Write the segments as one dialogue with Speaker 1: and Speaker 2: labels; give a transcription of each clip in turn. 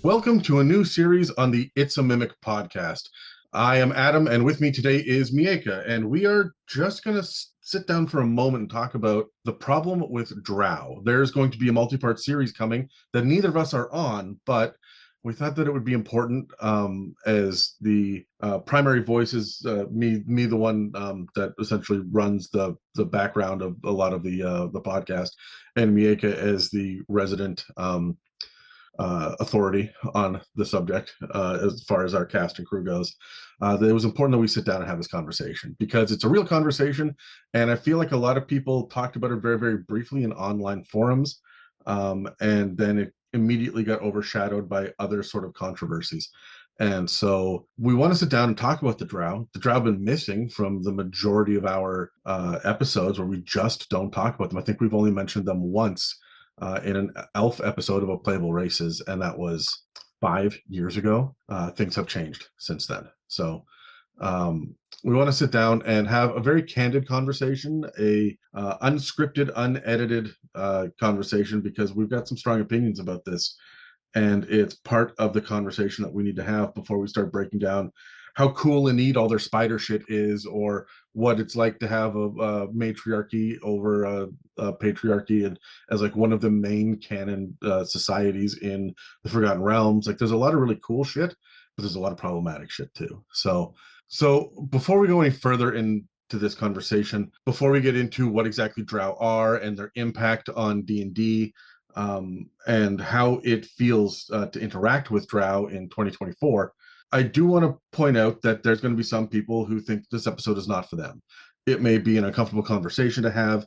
Speaker 1: Welcome to a new series on the It's a Mimic podcast. I am Adam, and with me today is Miaca, and we are just going to sit down for a moment and talk about the problem with Drow. There's going to be a multi-part series coming that neither of us are on, but we thought that it would be important as the primary voice is me, the one that essentially runs the background of a lot of the podcast, and Miaca as the resident authority on the subject as far as our cast and crew goes. That it was important that we sit down and have this conversation because it's a real conversation, and I feel like a lot of people talked about it very, very briefly in online forums, and then it immediately got overshadowed by other sort of controversies. And so we want to sit down and talk about the Drow. The Drow have been missing from the majority of our episodes where we just don't talk about them. I think we've only mentioned them once in an elf episode of A Playable Races, and that was 5 years ago. Things have changed since then. So we want to sit down and have a very candid conversation, a unscripted, unedited conversation, because we've got some strong opinions about this. And it's part of the conversation that we need to have before we start breaking down how cool and neat all their spider shit is, or what it's like to have a matriarchy over a patriarchy, and as like one of the main canon societies in the Forgotten Realms. Like, there's a lot of really cool shit, but there's a lot of problematic shit too. So before we go any further into this conversation, before we get into what exactly Drow are and their impact on D&D, and how it feels to interact with Drow in 2024, I do want to point out that there's going to be some people who think this episode is not for them. It may be an uncomfortable conversation to have.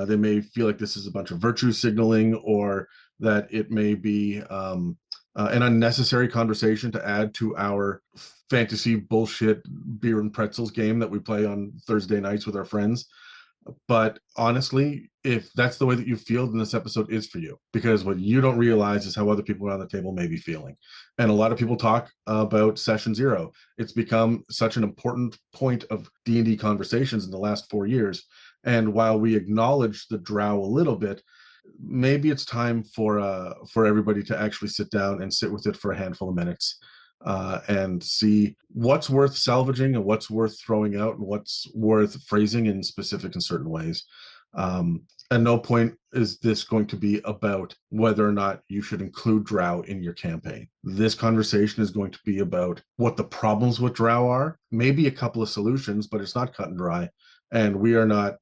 Speaker 1: They may feel like this is a bunch of virtue signaling, or that it may be an unnecessary conversation to add to our fantasy bullshit beer and pretzels game that we play on Thursday nights with our friends. But honestly, if that's the way that you feel, then this episode is for you, because what you don't realize is how other people around the table may be feeling. And a lot of people talk about session zero. It's become such an important point of D&D conversations in the last 4 years. And while we acknowledge the Drow a little bit, maybe it's time for everybody to actually sit down and sit with it for a handful of minutes, and see what's worth salvaging and what's worth throwing out and what's worth phrasing in specific and certain ways. At no point is this going to be about whether or not you should include Drow in your campaign. This conversation is going to be about what the problems with Drow are, maybe a couple of solutions, but it's not cut and dry. And we are not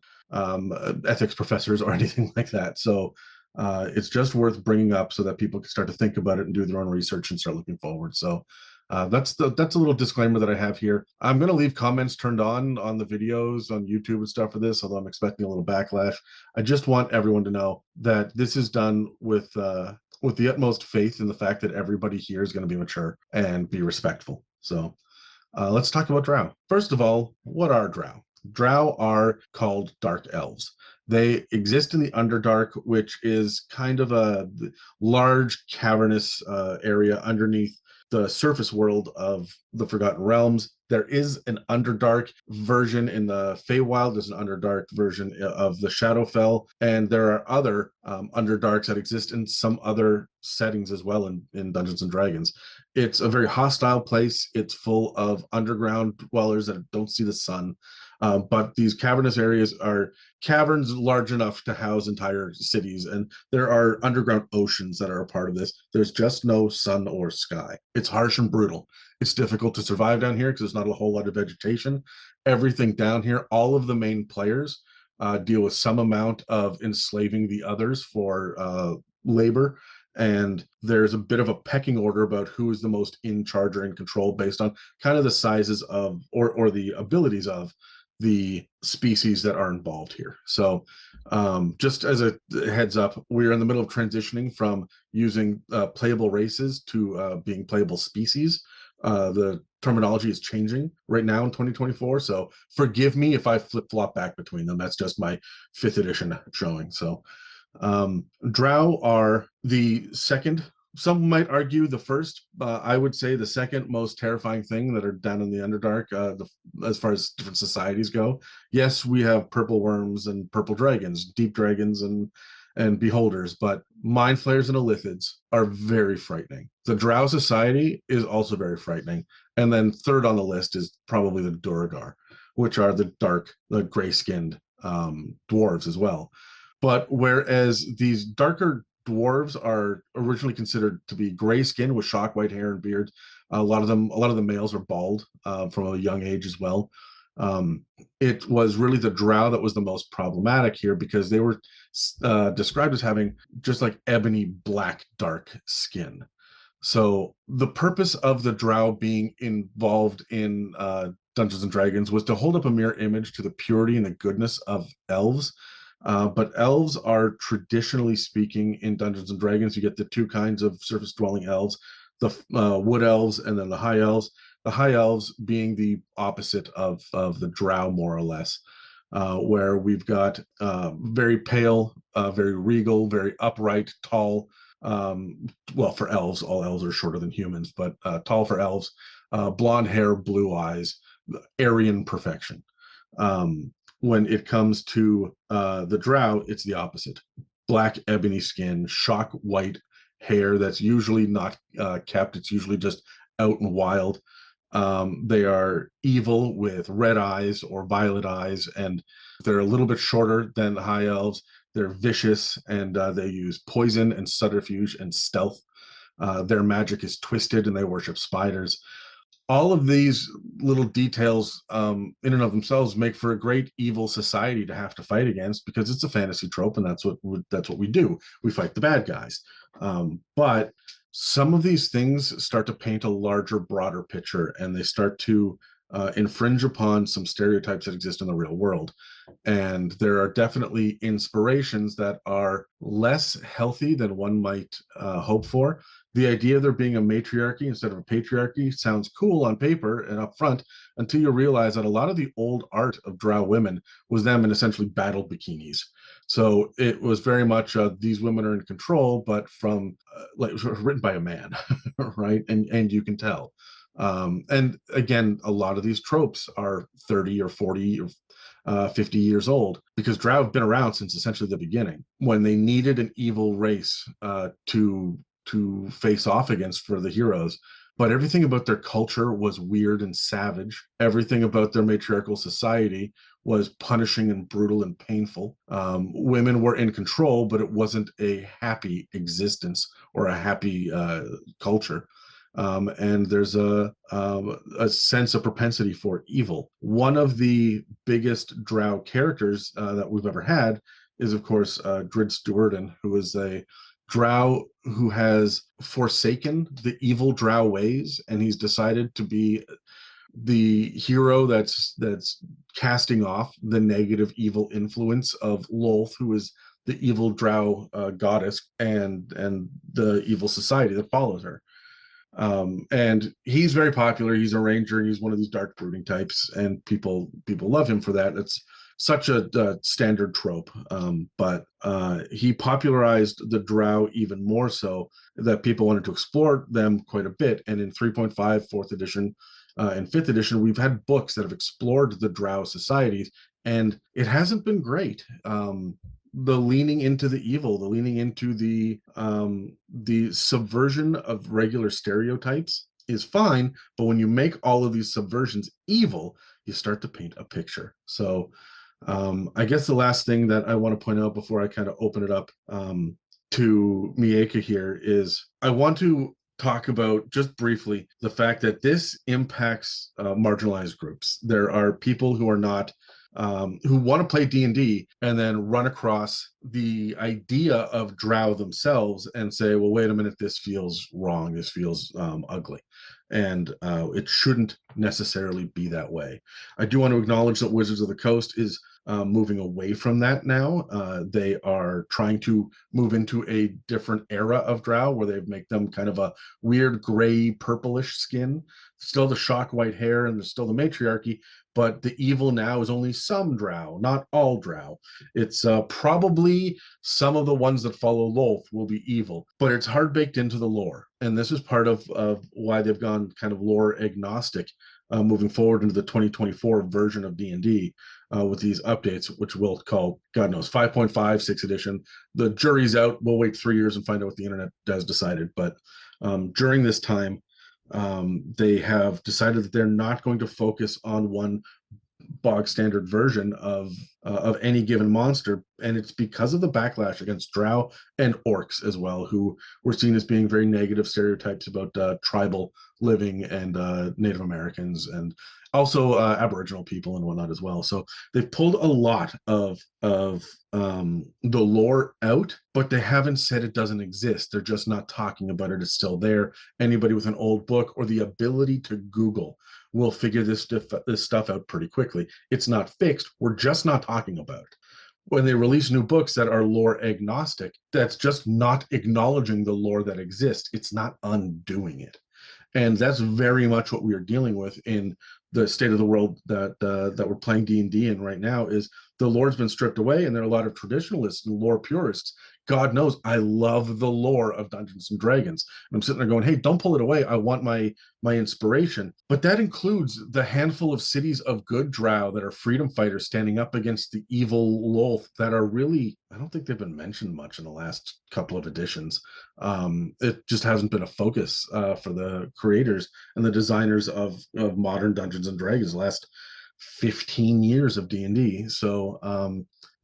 Speaker 1: ethics professors or anything like that. So it's just worth bringing up so that people can start to think about it and do their own research and start looking forward. So that's a little disclaimer that I have here. I'm going to leave comments turned on the videos on YouTube and stuff for this, although I'm expecting a little backlash. I just want everyone to know that this is done with the utmost faith in the fact that everybody here is going to be mature and be respectful. So let's talk about Drow. First of all, what are Drow? Drow are called dark elves. They exist in the Underdark, which is kind of a large cavernous area underneath the surface world of the Forgotten Realms. There is an Underdark version in the Feywild. There's an Underdark version of the Shadowfell, and there are other Underdarks that exist in some other settings as well in Dungeons and Dragons. It's a very hostile place. It's full of underground dwellers that don't see the sun. But these cavernous areas are caverns large enough to house entire cities, and there are underground oceans that are a part of this. There's just no sun or sky. It's harsh and brutal. It's difficult to survive down here because there's not a whole lot of vegetation. Everything down here, all of the main players deal with some amount of enslaving the others for labor. And there's a bit of a pecking order about who is the most in charge or in control based on kind of the sizes of or the abilities of the species that are involved here. So just as a heads up, we're in the middle of transitioning from using playable races to being playable species. The terminology is changing right now in 2024, so forgive me if I flip-flop back between them. That's just my 5th edition showing. So Drow are the second, some might argue the first, I would say the second most terrifying thing that are down in the Underdark, as far as different societies go. Yes, we have purple worms and purple dragons, deep dragons, and and beholders, but mind flayers and illithids are very frightening. The Drow society is also very frightening. And then third on the list is probably the Duergar, which are the dark, the gray-skinned dwarves as well. But whereas these darker dwarves are originally considered to be gray skin with shock white hair and beard, a lot of the males are bald from a young age as well. It was really the Drow that was the most problematic here because they were described as having just like ebony black dark skin. So the purpose of the Drow being involved in Dungeons and Dragons was to hold up a mirror image to the purity and the goodness of elves. But elves are, traditionally speaking, in Dungeons and Dragons, you get the two kinds of surface dwelling elves, the wood elves and then the high elves. The high elves being the opposite of the Drow, more or less, where we've got very pale, very regal, very upright, tall. Well, for elves, all elves are shorter than humans, but tall for elves, blonde hair, blue eyes, Aryan perfection. When it comes to the Drow, it's the opposite. Black ebony skin, shock white hair that's usually not kept. It's usually just out and wild. They are evil with red eyes or violet eyes, and they're a little bit shorter than the high elves. They're vicious, and they use poison and subterfuge and stealth. Their magic is twisted, and they worship spiders. All of these little details in and of themselves make for a great evil society to have to fight against, because it's a fantasy trope, and that's what we do. We fight the bad guys. But some of these things start to paint a larger, broader picture, and they start to infringe upon some stereotypes that exist in the real world. And there are definitely inspirations that are less healthy than one might hope for. The idea of there being a matriarchy instead of a patriarchy sounds cool on paper and up front, until you realize that a lot of the old art of Drow women was them in essentially battle bikinis. So it was very much these women are in control, but from like written by a man, right? And you can tell. And again, a lot of these tropes are 30 or 40 or 50 years old, because Drow have been around since essentially the beginning, when they needed an evil race to face off against for the heroes. But everything about their culture was weird and savage. Everything about their matriarchal society was punishing and brutal and painful. Women were in control, but it wasn't a happy existence or a happy culture. And there's a sense of propensity for evil. One of the biggest Drow characters that we've ever had is, of course, Drizzt Do'Urden, who is a Drow who has forsaken the evil Drow ways, and he's decided to be the hero that's casting off the negative evil influence of Lolth, who is the evil Drow goddess, and the evil society that follows her. And he's very popular. He's a ranger. He's one of these dark brooding types, and people love him for that. It's such a standard trope, but he popularized the Drow even more so that people wanted to explore them quite a bit. And in 3.5, 4th edition, and 5th edition, we've had books that have explored the Drow societies, and it hasn't been great. The leaning into the evil, the leaning into the subversion of regular stereotypes is fine, but when you make all of these subversions evil, you start to paint a picture. So I guess the last thing that I want to point out before I kind of open it up to Miaca here is I want to talk about, just briefly, the fact that this impacts marginalized groups. There are people who are not who want to play D&D and then run across the idea of Drow themselves and say, well, wait a minute, this feels wrong, this feels ugly. And it shouldn't necessarily be that way. I do want to acknowledge that Wizards of the Coast is moving away from that now. They are trying to move into a different era of Drow, where they make them kind of a weird gray purplish skin, still the shock white hair, and there's still the matriarchy, but the evil now is only some Drow, not all Drow. It's probably some of the ones that follow Lolth will be evil, but it's hard baked into the lore. And this is part of why they've gone kind of lore agnostic moving forward into the 2024 version of D&D with these updates, which we'll call, God knows, 5.5, 6th edition. The jury's out. We'll wait 3 years and find out what the internet has decided. But during this time, they have decided that they're not going to focus on one bog standard version of any given monster, and it's because of the backlash against Drow and orcs as well, who were seen as being very negative stereotypes about tribal living and Native Americans and also Aboriginal people and whatnot as well. So they've pulled a lot of the lore out, but they haven't said it doesn't exist. They're just not talking about it. It's still there. Anybody with an old book or the ability to Google will figure this stuff out pretty quickly. It's not fixed. We're just not talking about it. When they release new books that are lore agnostic, that's just not acknowledging the lore that exists. It's not undoing it. And that's very much what we are dealing with in the state of the world that we're playing D&D in right now. Is the lore's been stripped away, and there are a lot of traditionalists and lore purists. God knows I love the lore of Dungeons and Dragons. And I'm sitting there going, hey, don't pull it away. I want my inspiration. But that includes the handful of cities of good Drow that are freedom fighters standing up against the evil Lolth that are really, I don't think they've been mentioned much in the last couple of editions. It just hasn't been a focus for the creators and the designers of modern Dungeons and Dragons the last 15 years of D&D.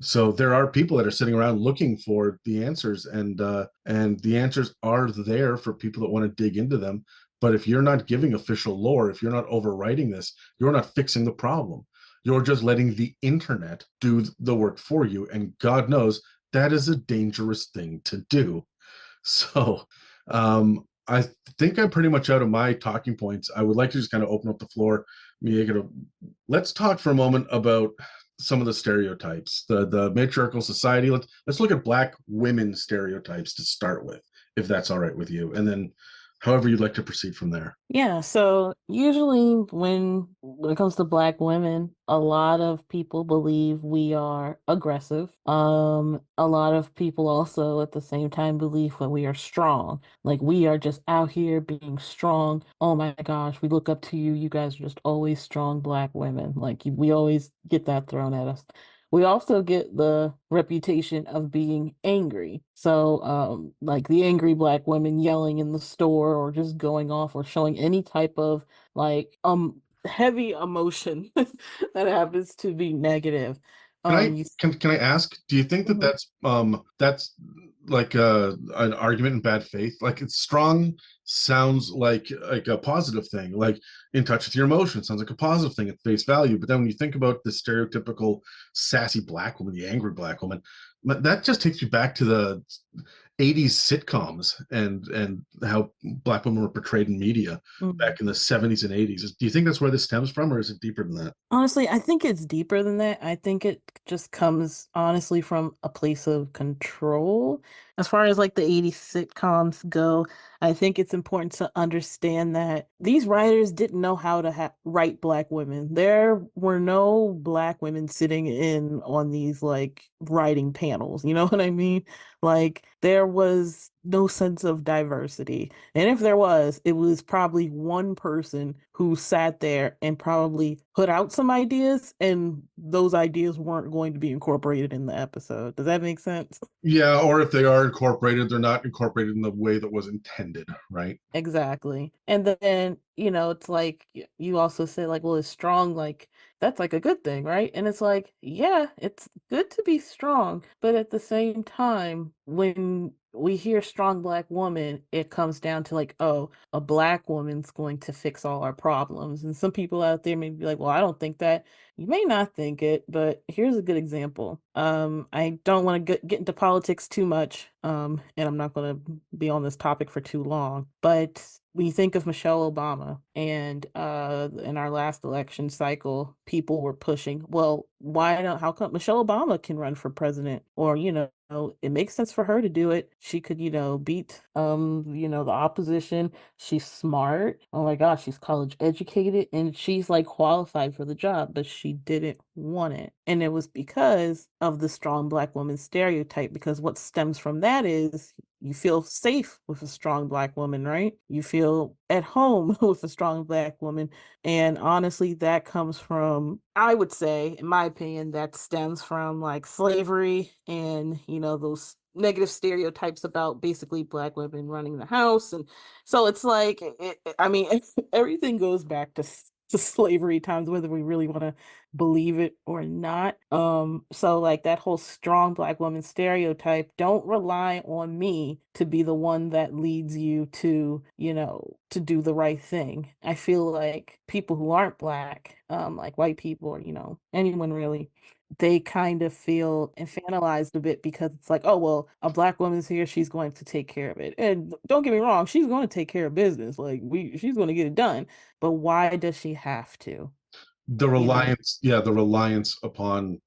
Speaker 1: So there are people that are sitting around looking for the answers, and the answers are there for people that want to dig into them. But if you're not giving official lore, if you're not overwriting this, you're not fixing the problem. You're just letting the internet do the work for you, and God knows that is a dangerous thing to do. So I think I'm pretty much out of my talking points. I would like to just kind of open up the floor. Miaca, let's talk for a moment about some of the stereotypes, the matriarchal society. Let's look at Black women stereotypes to start with, if that's all right with you, and then however you'd like to proceed from there.
Speaker 2: Yeah, so usually when it comes to Black women, a lot of people believe we are aggressive. A lot of people also at the same time believe that we are strong. Like we are just out here being strong. Oh my gosh, we look up to you. You guys are just always strong Black women. We always get that thrown at us. We also get the reputation of being angry. So, like the angry Black women yelling in the store or just going off or showing any type of heavy emotion that happens to be negative.
Speaker 1: Can I
Speaker 2: You.
Speaker 1: can I ask? Do you think that
Speaker 2: Mhm.
Speaker 1: that's like an argument in bad faith? Like it's strong sounds like a positive thing, like in touch with your emotions sounds like a positive thing at face value. But then when you think about the stereotypical sassy Black woman, the angry Black woman, that just takes you back to the 80s sitcoms and how Black women were portrayed in media
Speaker 2: Mhm.
Speaker 1: back in the 70s and 80s. Do you think that's where this stems from, or is it deeper than that?
Speaker 2: Honestly, I think it's deeper than that. I think it just comes honestly from a place of control. As far as like the 80s sitcoms go, I think it's important to understand that these writers didn't know how to write Black women. There were no Black women sitting in on these like writing panels. You know what I mean? Like there was no sense of diversity. And if there was, it was probably one person who sat there and probably put out some ideas, and those ideas weren't going to be incorporated in the episode. Does that make sense?
Speaker 1: Yeah, or if they are incorporated, they're not incorporated in the way that was intended, right?
Speaker 2: Exactly. And then, it's like you also say like, well, it's strong, like that's like a good thing, right? And it's like, yeah, it's good to be strong, but at the same time, when we hear strong Black woman, it comes down to like, oh, a Black woman's going to fix all our problems. And some people out there may be like, well, I don't think that. You may not think it, but here's a good example. I don't want to get into politics too much, and I'm not going to be on this topic for too long. But when you think of Michelle Obama and in our last election cycle, people were pushing, well, how come Michelle Obama can run for president? Or, it makes sense for her to do it. She could, beat the opposition. She's smart. Oh my gosh, she's college educated and she's like qualified for the job, but she didn't want it. And it was because of the strong Black woman stereotype, because what stems from that is you feel safe with a strong black woman, right? You feel at home with a strong black woman. And honestly, that comes from, I would say, in my opinion, that stems from like slavery and, those negative stereotypes about basically black women running the house. And so it's like, I mean, everything goes back to slavery times, whether we really want to believe it or not. So like that whole strong black woman stereotype, don't rely on me to be the one that leads you to, to do the right thing. I feel like people who aren't black, like white people or, anyone really, they kind of feel infantilized a bit because it's like, oh well, a black woman's here, she's going to take care of it. And don't get me wrong, she's going to take care of business. Like she's going to get it done. But why does she have to?
Speaker 1: The
Speaker 2: You know?
Speaker 1: reliance, yeah, the reliance upon,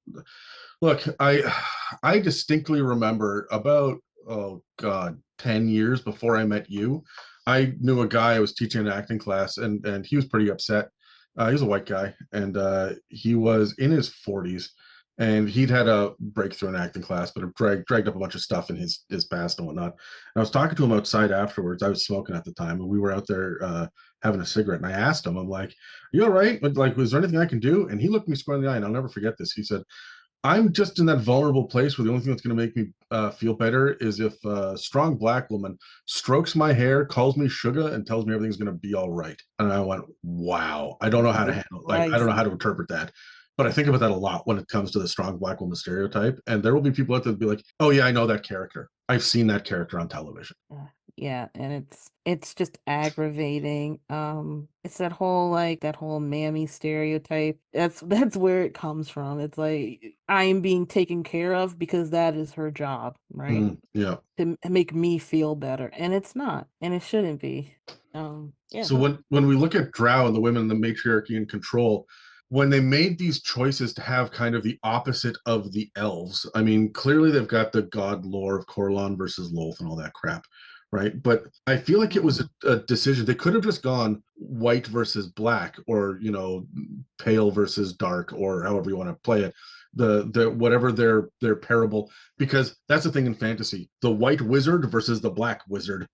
Speaker 1: look, I distinctly remember about, oh God, 10 years before I met you, I knew a guy I was teaching an acting class, and he was pretty upset. He was a white guy, and he was in his 40s, and he'd had a breakthrough in acting class, but it dragged up a bunch of stuff in his past and whatnot. And I was talking to him outside afterwards. I was smoking at the time, and we were out there having a cigarette. And I asked him, I'm like, "You all right? Like, was there anything I can do?" And he looked me square in the eye, and I'll never forget this. He said, I'm just in that vulnerable place where the only thing that's going to make me feel better is if a strong black woman strokes my hair, calls me sugar, and tells me everything's going to be all right. And I went, wow, I don't know how to handle it. Like, I don't know how to interpret that. But I think about that a lot when it comes to the strong black woman stereotype. And there will be people out there that be like, oh, yeah, I know that character. I've seen that character on television.
Speaker 2: Yeah, and it's just aggravating. It's that whole mammy stereotype. That's where it comes from. It's like I am being taken care of because that is her job, right?
Speaker 1: Yeah.
Speaker 2: To make me feel better, and it's not, and it shouldn't be. Yeah.
Speaker 1: So when we look at Drow and the women, the matriarchy and control, when they made these choices to have kind of the opposite of the elves, I mean, clearly they've got the god lore of Corlon versus Lolth and all that crap, right? But I feel like it was a decision. They could have just gone white versus black, or pale versus dark, or however you want to play it. The whatever their parable, because that's the thing in fantasy: the white wizard versus the black wizard.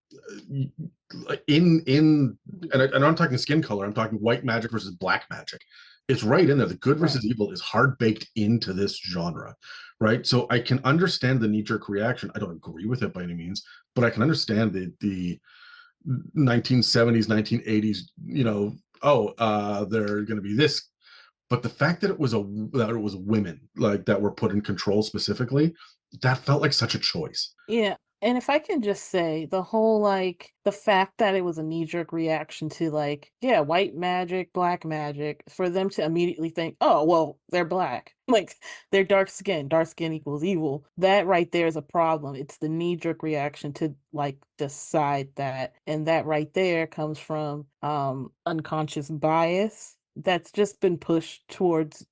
Speaker 1: In and I'm talking skin color. I'm talking white magic versus black magic. It's right in there. The good versus
Speaker 2: Right.
Speaker 1: evil is hard baked into this genre, right? So I can understand the knee jerk reaction. I don't agree with it by any means, but I can understand the 1970s, 1980s. They're going to be this. But the fact that it was women like that were put in control specifically, that felt like such a choice.
Speaker 2: Yeah. And if I can just say the whole like the fact that it was a knee-jerk reaction to like, yeah, white magic, black magic, for them to immediately think, oh, well, they're black. Like they're dark skin equals evil. That right there is a problem. It's the knee-jerk reaction to like decide that. And that right there comes from unconscious bias that's just been pushed towards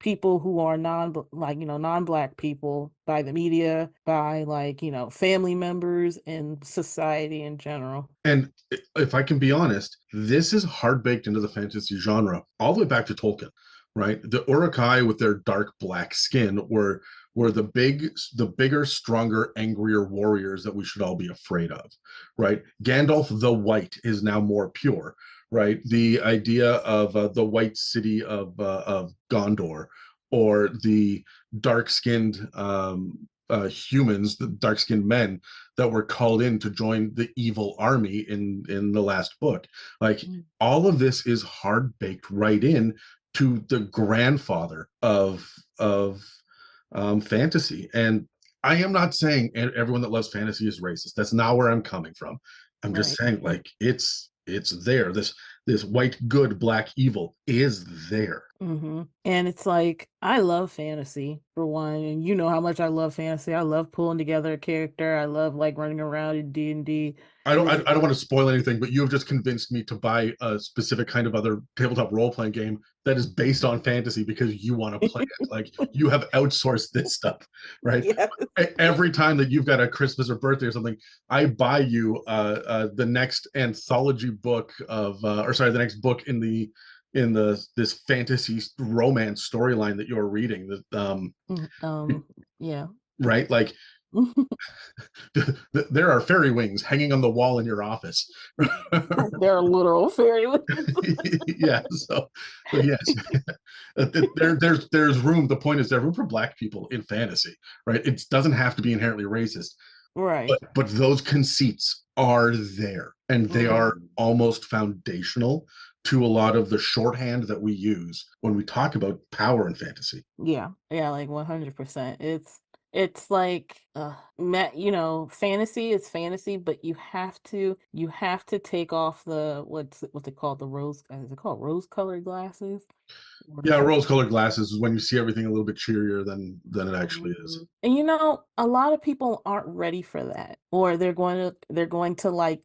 Speaker 2: people who are non-black people by the media, by like family members and society in general.
Speaker 1: And if I can be honest, this is hard baked into the fantasy genre all the way back to Tolkien, right? The Uruk-hai with their dark black skin were the bigger, stronger, angrier warriors that we should all be afraid of, right? Gandalf the White is now more pure, right? The idea of the white city of Gondor, or the dark-skinned humans, the dark-skinned men that were called in to join the evil army in the last book. Like, all of this is hard baked right in to the grandfather of fantasy. And I am not saying everyone that loves fantasy is racist. That's not where I'm coming from. I'm just
Speaker 2: Right.
Speaker 1: saying, like, it's there. This white good, black evil is there.
Speaker 2: And it's like I love fantasy for one, and you know how much I love fantasy. I love pulling together a character. I love like running around in D&D.
Speaker 1: I don't want to spoil anything, but you have just convinced me to buy a specific kind of other tabletop role playing game that is based on fantasy because you want to play it. Like, you have outsourced this stuff, right?
Speaker 2: Yeah.
Speaker 1: Every time that you've got a Christmas or birthday or something, I buy you the next anthology book the next book in this fantasy romance storyline that you're reading.
Speaker 2: Mm, yeah.
Speaker 1: Right, like, There are fairy wings hanging on the wall in your office.
Speaker 2: They're literal fairy wings.
Speaker 1: Yeah, so yes, there's room. The point is there's room for black people in fantasy, right? It doesn't have to be inherently racist,
Speaker 2: Right.
Speaker 1: but those conceits are there, and they are
Speaker 2: Mhm.
Speaker 1: almost foundational to a lot of the shorthand that we use when we talk about power in fantasy.
Speaker 2: Yeah. Yeah, like 100%. It's like fantasy is fantasy, but you have to take off the what's it called? The rose is it called rose-colored glasses? Or
Speaker 1: Yeah,
Speaker 2: something.
Speaker 1: rose-colored glasses is when you see everything a little bit cheerier than it actually is.
Speaker 2: Mhm. And a lot of people aren't ready for that. Or they're going to like,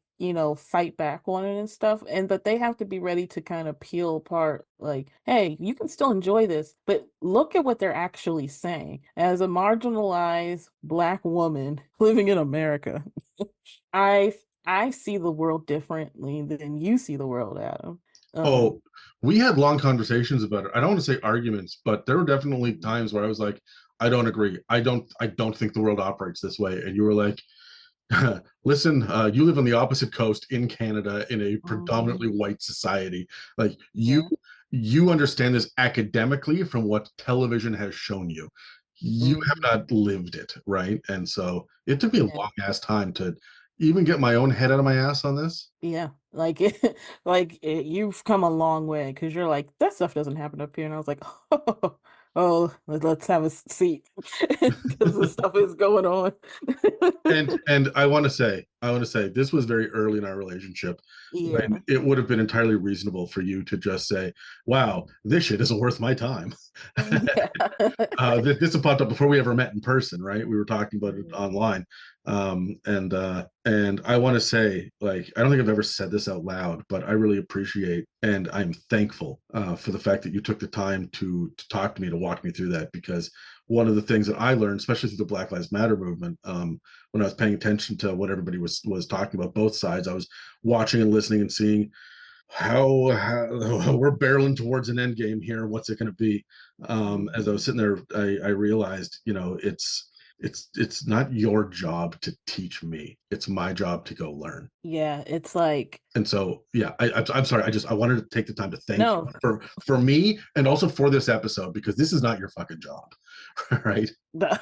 Speaker 2: fight back on it and stuff. And but they have to be ready to kind of peel apart like, hey, you can still enjoy this, but look at what they're actually saying. As a marginalized black woman living in America, I I see the world differently than you see the world, Adam. Um,
Speaker 1: Oh, we had long conversations about it. I don't want to say arguments, but there were definitely times where I was like, I don't agree. I don't think the world operates this way. And you were like, listen, you live on the opposite coast in Canada in a predominantly
Speaker 2: mhm,
Speaker 1: white society. Like
Speaker 2: yeah.
Speaker 1: you understand this academically from what television has shown you. You have
Speaker 2: Mhm.
Speaker 1: not lived it, right? And so it took me a long ass time to even get my own head out of my ass on this.
Speaker 2: Yeah, like you've come a long way because you're like that stuff doesn't happen up here, and I was like, oh, let's have a seat because this stuff is going on.
Speaker 1: And I want to say this was very early in our relationship when
Speaker 2: Yeah,
Speaker 1: it would have been entirely reasonable for you to just say, wow, this shit isn't worth my time.
Speaker 2: yeah.
Speaker 1: This had popped up before we ever met in person, right? We were talking about it
Speaker 2: Mhm.
Speaker 1: online. And I want to say, like, I don't think I've ever said this out loud, but I really appreciate and I'm thankful for the fact that you took the time to talk to me, to walk me through that, because one of the things that I learned, especially through the Black Lives Matter movement, when I was paying attention to what everybody was talking about, both sides, I was watching and listening and seeing how we're barreling towards an end game here. What's it going to be? As I was
Speaker 2: Mhm.
Speaker 1: sitting there, I realized, it's not your job to teach me. It's my job to go learn.
Speaker 2: Yeah, it's like
Speaker 1: And so, yeah, I'm sorry. I wanted to take the time to thank you
Speaker 2: no.
Speaker 1: for me and also for this episode because this is not your fucking job, right?
Speaker 2: The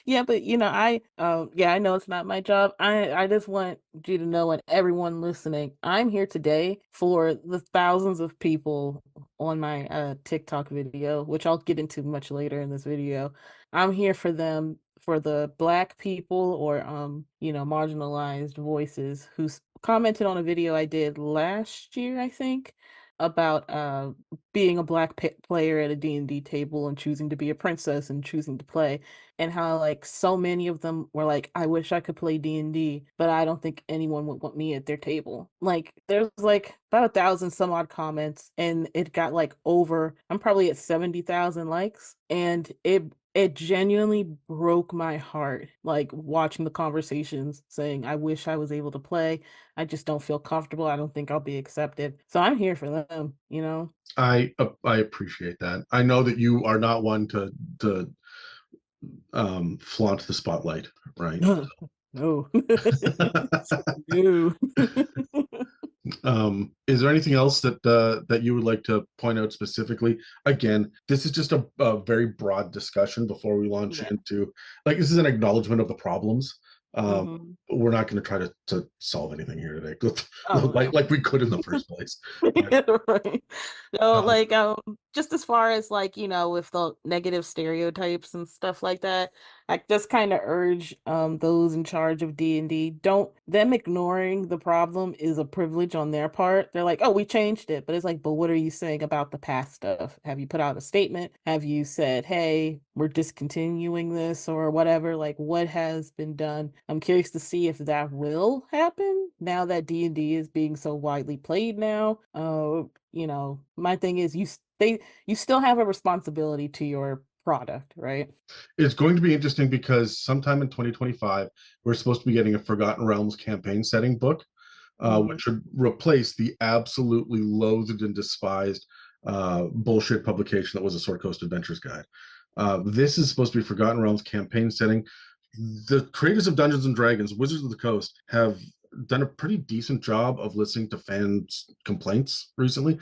Speaker 2: Yeah, but yeah, I know it's not my job. I just want you to know and everyone listening, I'm here today for the thousands of people on my TikTok video, which I'll get into much later in this video. I'm here for them, for the black people or marginalized voices commented on a video I did last year, I think, about being a black player at a D&D table and choosing to be a princess and choosing to play, and how like so many of them were like, I wish I could play D&D, but I don't think anyone would want me at their table. Like there's like about 1,000 some odd comments, and it got like over, I'm probably at 70,000 likes, and it genuinely broke my heart, like watching the conversations saying, I wish I was able to play. I just don't feel comfortable. I don't think I'll be accepted. So I'm here for them.
Speaker 1: I appreciate that. I know that you are not one to flaunt the spotlight, right?
Speaker 2: No. No.
Speaker 1: Is there anything else that you would like to point out specifically? Again, this is just a very broad discussion before we launch
Speaker 2: Yeah.
Speaker 1: into, like, this is an acknowledgement of the problems.
Speaker 2: Mhm.
Speaker 1: We're not going to try to solve anything here today,
Speaker 2: Oh, no.
Speaker 1: like we could in the first place. But
Speaker 2: Right. No,
Speaker 1: um,
Speaker 2: like, just as far as like, with the negative stereotypes and stuff like that, I just kind of urge those in charge of D&D, don't them ignoring the problem is a privilege on their part. They're like, "Oh, we changed it." But it's like, "But what are you saying about the past stuff? Have you put out a statement? Have you said, 'Hey, we're discontinuing this,' or whatever? Like what has been done?" I'm curious to see if that will happen now that D&D is being so widely played now. My thing is you still have a responsibility to your product, right?
Speaker 1: it's going to be interesting because sometime in 2025, we're supposed to be getting a Forgotten Realms campaign setting book,
Speaker 2: Mhm.
Speaker 1: which would replace the absolutely loathed and despised bullshit publication that was a Sword Coast Adventures Guide. This is supposed to be Forgotten Realms campaign setting the creators of Dungeons and Dragons, Wizards of the Coast, have done a pretty decent job of listening to fans' complaints recently.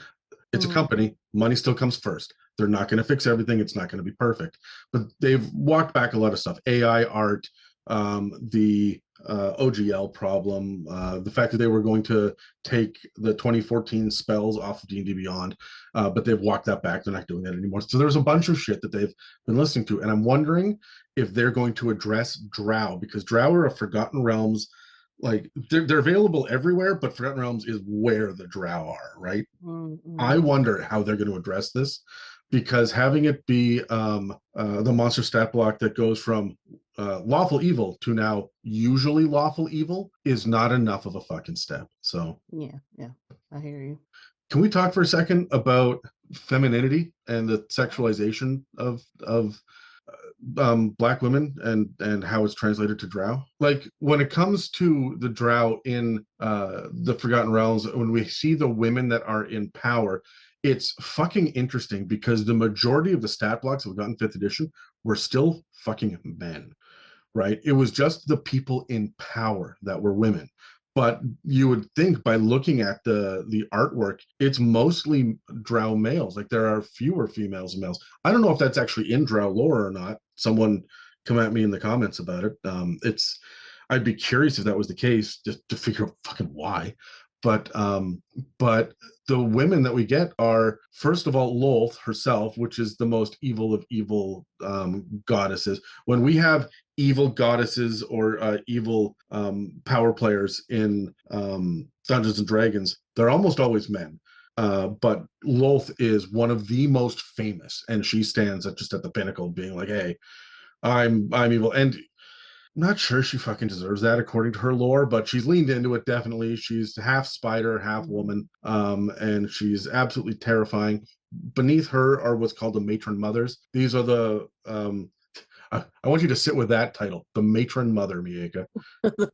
Speaker 1: It's a
Speaker 2: Mm,
Speaker 1: company, money still comes first. They're not going to fix everything, it's not going to be perfect, but they've walked back a lot of stuff. AI art, the OGL problem, the fact that they were going to take the 2014 spells off of D&D Beyond, but they've walked that back. They're not doing that anymore. So there's a bunch of shit that they've been listening to, and I'm wondering if they're going to address Drow, because Drow are a Forgotten Realms, like they're available everywhere, but Forgotten Realms is where the Drow are, right? I
Speaker 2: mm.
Speaker 1: wonder how they're going to address this, because having it be the monster stat block that goes from lawful evil to now usually lawful evil is not enough of a fucking step. So,
Speaker 2: Yeah, yeah, I hear you.
Speaker 1: can we talk for a second about femininity and the sexualization of black women and how it's translated to Drow? Like when it comes to the Drow in the Forgotten Realms, when we see the women that are in power, it's fucking interesting because the majority of the stat blocks that we got in 5th edition were still fucking men, right? It was just the people in power that were women. But you would think by looking at the artwork, it's mostly Drow males. Like there are fewer females and males. I don't know if that's actually in Drow lore or not. Someone come at me in the comments about it. I'd be curious if that was the case, just to figure out fucking why. But the women that we get are, first of all, Lolth herself, which is the most evil of evil goddesses. When we have evil goddesses or evil power players in Dungeons and Dragons, they're almost always men. But Lolth is one of the most famous, and she stands just at the pinnacle, being like, "Hey, I'm evil." And I'm not sure she fucking deserves that according to her lore, but she's leaned into it definitely. She's half spider, half
Speaker 2: Mhm.
Speaker 1: woman, and she's absolutely terrifying. Beneath her are what's called the matron mothers. These are the I want you to sit with that title, the matron mother, Miaca.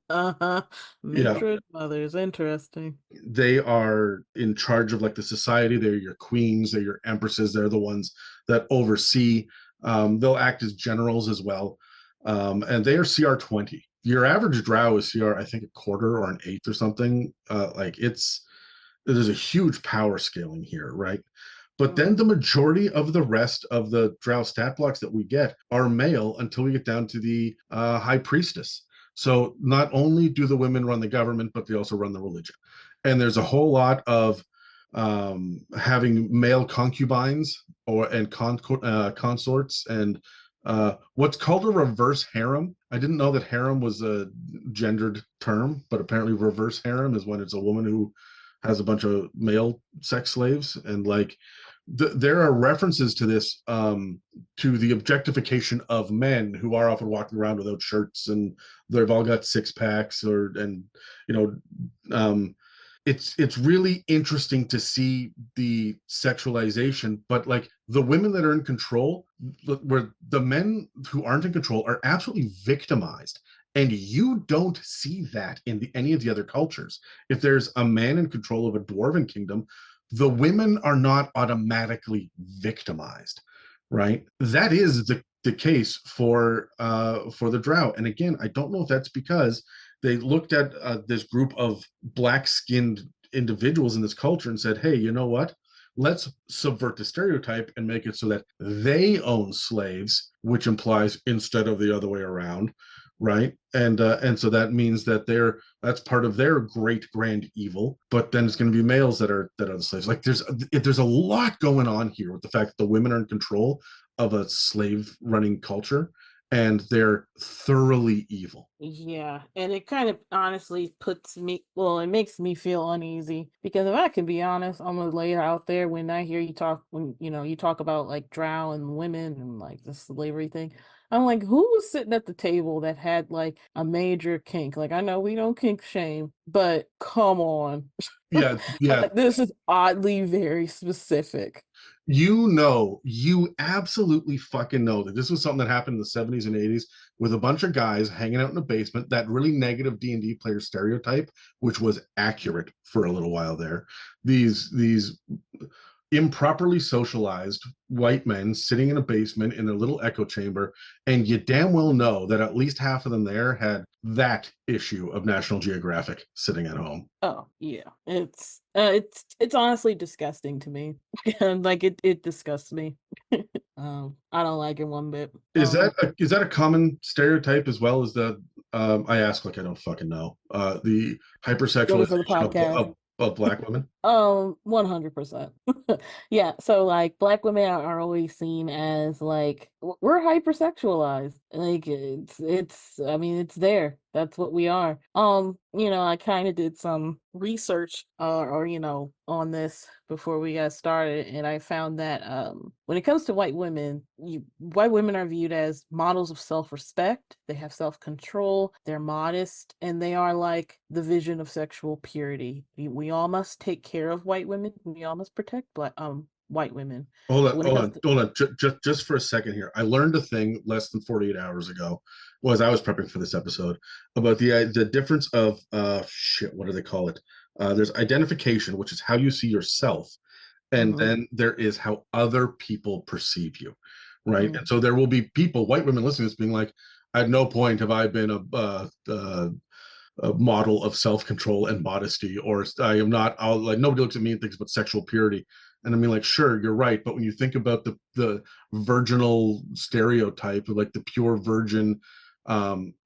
Speaker 2: Uh-huh.
Speaker 1: Yeah,
Speaker 2: Matron mothers, interesting.
Speaker 1: they are in charge of like the society. They're your queens, they're your empresses. They're the ones that oversee. They'll act as generals as well, and they are CR 20. Your average Drow is CR, I think, a quarter or an eighth or something. Like there's a huge power scaling here, right? But then
Speaker 2: Mm.
Speaker 1: the majority of the rest of the Drow stat blocks that we get are male until we get down to the High Priestess. So not only do the women run the government, but they also run the religion. And there's a whole lot of having male concubines consorts and what's called a reverse harem. I didn't know that harem was a gendered term, but apparently reverse harem is when it's a woman who has a bunch of male sex slaves. And like there are references to this, to the objectification of men who are often walking around without shirts, and they've all got six packs, or and you know it's really interesting to see the sexualization. But like the women that are in control, where the men who aren't in control are absolutely victimized, and you don't see that in any of the other cultures. If there's a man in control of a dwarven kingdom, the women are not automatically victimized, right? That is the case for the Drow. And again, I don't know if that's because they looked at this group of black-skinned individuals in this culture and said, "Hey, you know what? Let's subvert the stereotype and make it so that they own slaves," which implies instead of the other way around, right? And so that means that that's part of their great grand evil. But then it's going to be males that are the slaves. Like there's a lot going on here with the fact that the women are in control of a slave running culture, and they're thoroughly evil.
Speaker 2: Yeah, and it kind of honestly puts me, well, it makes me feel uneasy because if I can be honest, I'm gonna lay it out there when I hear you talk, when you talk about like Drow and women and like the slavery thing. I'm like, who was sitting at the table that had like a major kink? Like, I know we don't kink shame, but come on.
Speaker 1: Yeah, yeah.
Speaker 2: Like, this is oddly very specific.
Speaker 1: You absolutely fucking know that this was something that happened in the 70s and 80s with a bunch of guys hanging out in a basement, that really negative D&D player stereotype, which was accurate for a little while there. These improperly socialized white men sitting in a basement in a little echo chamber, and you damn well know that at least half of them there had that issue of National Geographic sitting at home.
Speaker 2: Oh, yeah. It's honestly disgusting to me. And like it disgusts me. I don't like it one bit.
Speaker 1: Is that a common stereotype as well as the I ask like I don't fucking know. The
Speaker 2: Ready for the
Speaker 1: hypersexualization
Speaker 2: podcast?
Speaker 1: of black women.
Speaker 2: 100%. Yeah, so, like, Black women are always seen as, like, we're hypersexualized. Like, it's I mean, it's there. That's what we are. I kinda did some research, on this before we got started, and I found that, when it comes to white women are viewed as models of self-respect, they have self-control, they're modest, and they are like the vision of sexual purity. We all must take care of white women. We all must protect white women.
Speaker 1: Hold
Speaker 2: But
Speaker 1: on,
Speaker 2: when it
Speaker 1: hold
Speaker 2: comes
Speaker 1: on,
Speaker 2: to
Speaker 1: hold on. Just for a second here. I learned a thing less than 48 hours ago, was I was prepping for this episode, about the difference of shit. What do they call it? There's identification, which is how you see yourself, and
Speaker 2: Mhm,
Speaker 1: then there is how other people perceive you, right? And
Speaker 2: mhm,
Speaker 1: so there will be people, white women listening to this, being like, "At no point have I been a model of self-control and modesty, or I am not, I'll, like, nobody looks at me and thinks about sexual purity." And I mean, like, sure, you're right, but when you think about the virginal stereotype of like the pure virgin,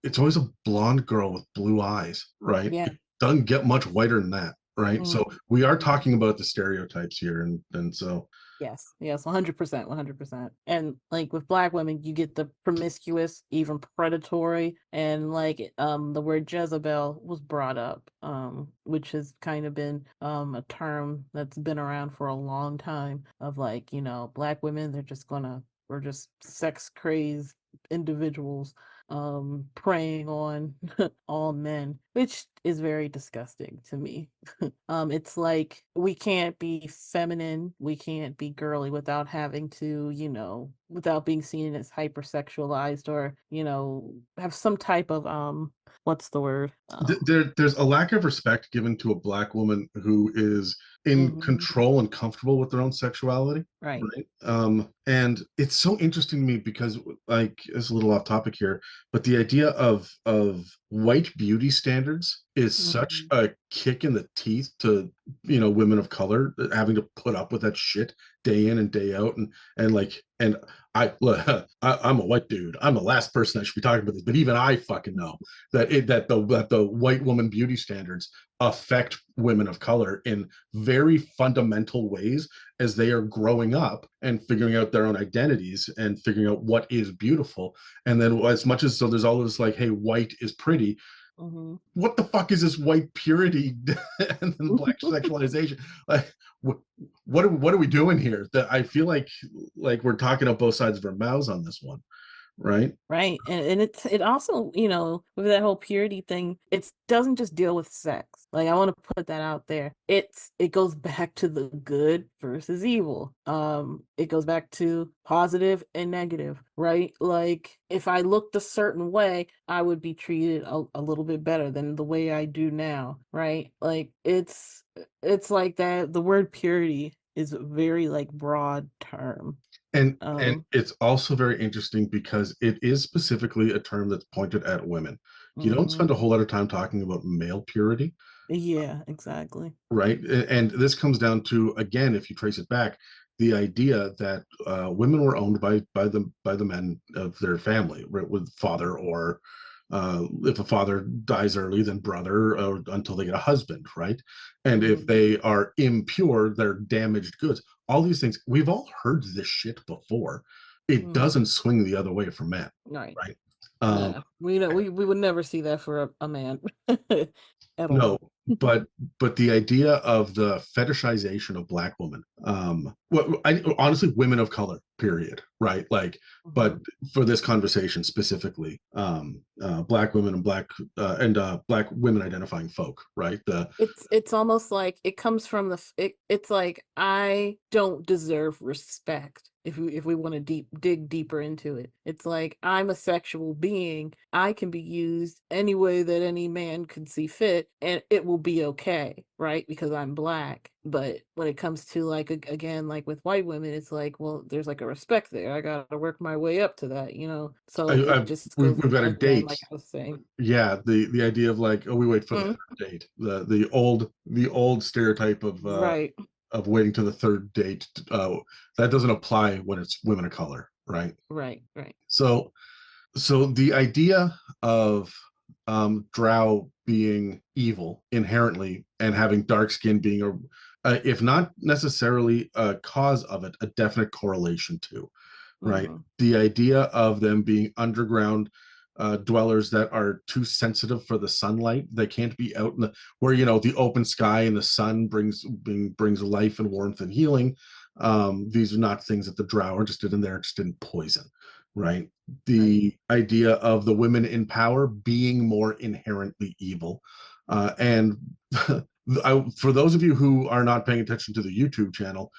Speaker 1: it's always a blonde girl with blue eyes, right?
Speaker 2: yeah,
Speaker 1: It doesn't get much whiter than that, right?
Speaker 2: mhm,
Speaker 1: So we are
Speaker 2: mhm.
Speaker 1: talking about the stereotypes here, and so
Speaker 2: Yes, yes, 100%, 100%. And like with Black women, you get the promiscuous, even predatory, and like the word Jezebel was brought up, which has kind of been a term that's been around for a long time of like, Black women, we're just sex crazed individuals preying on all men, which is very disgusting to me. It's like we can't be feminine, we can't be girly without having to, without being seen as hypersexualized or, have some type of what's the word?
Speaker 1: there's a lack of respect given to a black woman who is in
Speaker 2: Mhm,
Speaker 1: control and comfortable with their own sexuality,
Speaker 2: right.
Speaker 1: right? And it's so interesting to me because, like, it's a little off topic here, but the idea of white beauty standards is such
Speaker 2: Mhm.
Speaker 1: a kick in the teeth to, women of color having to put up with that shit day in and day out, and like, and I'm a white dude. I'm the last person I should be talking about this, but even I fucking know that the white woman beauty standards affect women of color in very fundamental ways as they are growing up and figuring out their own identities and figuring out what is beautiful. And then, as much as, so there's all this like, hey, white is pretty,
Speaker 2: Mhm.
Speaker 1: what the fuck is this white purity and then black sexualization? Like, what are we doing here? That I feel like we're talking up both sides of our mouths on this one, right?
Speaker 2: Right. And it also, with that whole purity thing, it doesn't just deal with sex. Like I want to put that out there. It goes back to the good versus evil. It goes back to positive and negative, right? Like if I looked a certain way, I would be treated a little bit better than the way I do now, right? Like it's like that the word purity is a very like broad term.
Speaker 1: And
Speaker 2: Um
Speaker 1: it's also very interesting because it is specifically a term that's pointed at women. You don't
Speaker 2: mhm.
Speaker 1: spend a whole lot of time talking about male purity,
Speaker 2: Yeah, exactly.
Speaker 1: right? And this comes down to, again, if you trace it back, the idea that women were owned by the men of their family, right, with father, or if a father dies early, then brother, or until they get a husband, right? And if
Speaker 2: Mhm.
Speaker 1: they are impure, they're damaged goods. All these things, we've all heard this shit before. It
Speaker 2: Mhm.
Speaker 1: doesn't swing the other way for men,
Speaker 2: Right.
Speaker 1: right? Um,
Speaker 2: Nah, we would never see that for a man at
Speaker 1: No,
Speaker 2: all.
Speaker 1: but the idea of the fetishization of black women, honestly, women of color, period, right? Like, but
Speaker 2: Mhm.
Speaker 1: for this conversation specifically, black women and black women identifying folk, right? The
Speaker 2: It's almost like it comes from it's like I don't deserve respect. if we want to dig deeper into it. It's like I'm a sexual being. I can be used any way that any man could see fit, and it will be okay, right? Because I'm black. But when it comes to like again, like with white women, it's like, well, there's like a respect there. I gotta work my way up to that, you know. So it just
Speaker 1: we've,
Speaker 2: goes
Speaker 1: we've got a
Speaker 2: again,
Speaker 1: date.
Speaker 2: like I was saying.
Speaker 1: Yeah, the idea of like, oh, we wait for the
Speaker 2: Mm,
Speaker 1: third date. The old stereotype
Speaker 2: right,
Speaker 1: of waiting to the third date. That doesn't apply when it's women of color, right?
Speaker 2: right, right.
Speaker 1: So so the idea of Drow being evil inherently and having dark skin being if not necessarily a cause of it, a definite correlation to, right?
Speaker 2: Mm-hmm.
Speaker 1: The idea of them being underground dwellers that are too sensitive for the sunlight. They can't be out in the where the open sky and the sun brings life and warmth and healing. These are not things that the Drow are interested in. They're interested in poison, right?
Speaker 2: Right.
Speaker 1: The idea of the women in power being more inherently evil, and for those of you who are not paying attention to the YouTube channel,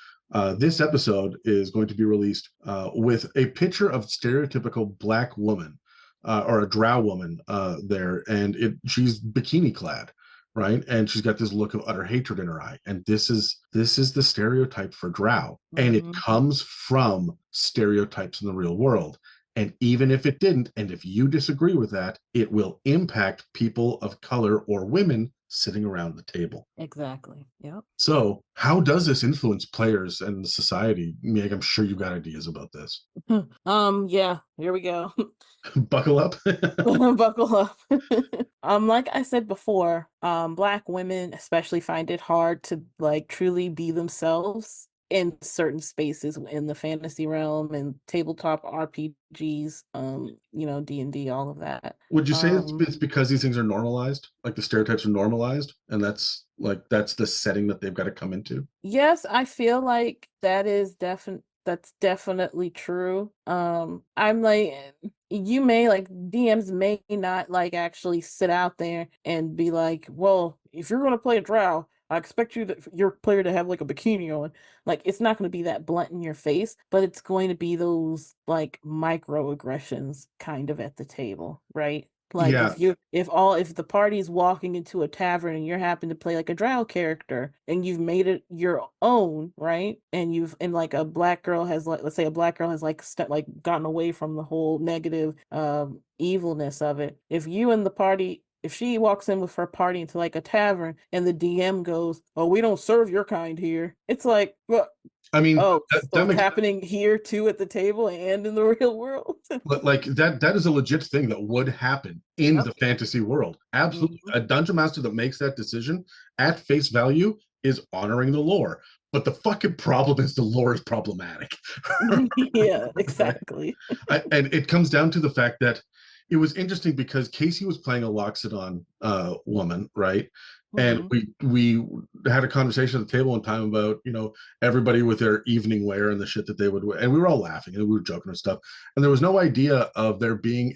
Speaker 1: this episode is going to be released with a picture of stereotypical black woman or a Drow woman there, and she's bikini clad, right? And she's got this look of utter hatred in her eye, and this is the stereotype for Drow, and it
Speaker 2: Mm-hmm.
Speaker 1: comes from stereotypes in the real world. And even if it didn't, and if you disagree with that, it will impact people of color or women sitting around the table.
Speaker 2: Exactly. Yep.
Speaker 1: So, how does this influence players and the society? Meg, I'm sure you've got ideas about this.
Speaker 2: Yeah, here we go.
Speaker 1: Buckle up.
Speaker 2: Buckle up. Like I said before, black women especially find it hard to like truly be themselves in certain spaces in the fantasy realm and tabletop RPGs, D&D, all of that.
Speaker 1: Would you say
Speaker 2: Um,
Speaker 1: it's because these things are normalized, like the stereotypes are normalized, and that's the setting that they've got to come into?
Speaker 2: Yes, I feel like that's definitely true. I'm like you may like DMs may not like actually sit out there and be like, well, if you're gonna play a drow, I expect your player to have like a bikini on. Like it's not gonna be that blunt in your face, but it's going to be those like microaggressions kind of at the table, right? Like
Speaker 1: Yeah,
Speaker 2: if the party's walking into a tavern and you're happen to play like a drow character and you've made it your own, right? And like a black girl has like let's say a black girl has like gotten away from the whole negative evilness of it. If she walks in with her party into like a tavern and the DM goes, "Oh, we don't serve your kind here." It's like, well,
Speaker 1: I mean
Speaker 2: oh,
Speaker 1: that
Speaker 2: so it's
Speaker 1: makes
Speaker 2: happening here too at the table and in the real world.
Speaker 1: like that is a legit thing that would happen in
Speaker 2: Yep.
Speaker 1: the fantasy world. Absolutely,
Speaker 2: Mhm.
Speaker 1: a dungeon master that makes that decision at face value is honoring the lore. But the fucking problem is the lore is problematic.
Speaker 2: Yeah,
Speaker 1: Right?
Speaker 2: exactly.
Speaker 1: And it comes down to the fact that it was interesting because Casey was playing a Loxodon woman, right? And
Speaker 2: Hmm.
Speaker 1: we had a conversation at the table one time about everybody with their evening wear and the shit that they would wear, and we were all laughing and we were joking and stuff. And there was no idea of there being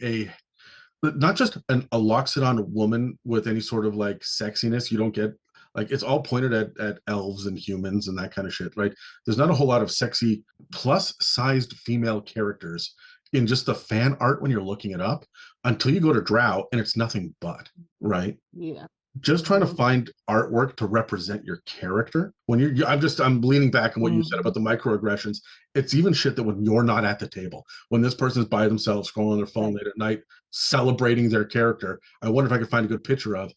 Speaker 1: not just a Loxodon woman with any sort of like sexiness. You don't get like it's all pointed at elves and humans and that kind of shit, right? There's not a whole lot of sexy plus sized female characters in just the fan art when you're looking it up until you go to Drow and it's nothing but, right?
Speaker 2: Yeah.
Speaker 1: Just trying to
Speaker 2: Hmm.
Speaker 1: find artwork to represent your character when I'm leaning back on what you said about
Speaker 2: Hmm.
Speaker 1: the microaggressions. It's even shit that when you're not at the table, when this person's by themselves scrolling on their phone
Speaker 2: Right.
Speaker 1: late at night celebrating their character, I wonder if I could find a good picture of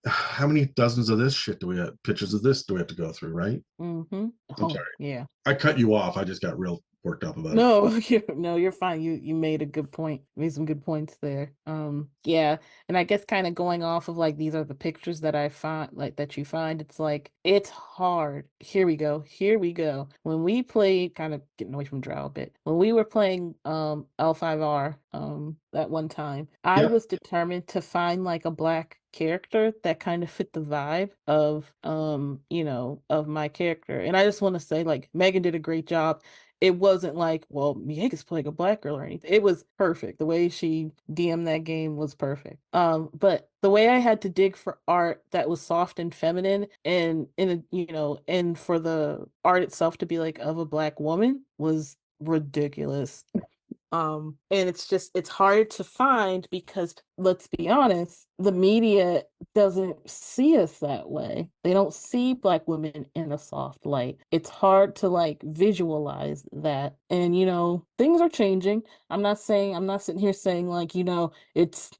Speaker 1: how many dozens of this shit do we have pictures of this do we have to go through, right?
Speaker 2: Hmm.
Speaker 1: I'm
Speaker 2: Oh,
Speaker 1: sorry,
Speaker 2: yeah.
Speaker 1: I cut you off. I just got real worked up about it.
Speaker 2: No, you're fine. You made a good point. Made some good points there. Yeah, and I guess kind of going off of like these are the pictures that I find like that you find. It's like it's hard. Here we go. Here we go. When we played, kind of getting away from Drow a bit. When we were playing L5R that one time, I
Speaker 1: Yeah,
Speaker 2: was determined to find like a black character that kind of fit the vibe of of my character. And I just want to say like Megan did a great job. It wasn't like, well, Miaca's playing a black girl or anything. It was perfect. The way she DM'd that game was perfect. But the way I had to dig for art that was soft and feminine and for the art itself to be like of a black woman was ridiculous. And it's hard to find because let's be honest, the media doesn't see us that way. They don't see Black women in a soft light. It's hard to like visualize that. And things are changing. I'm not sitting here saying like, it's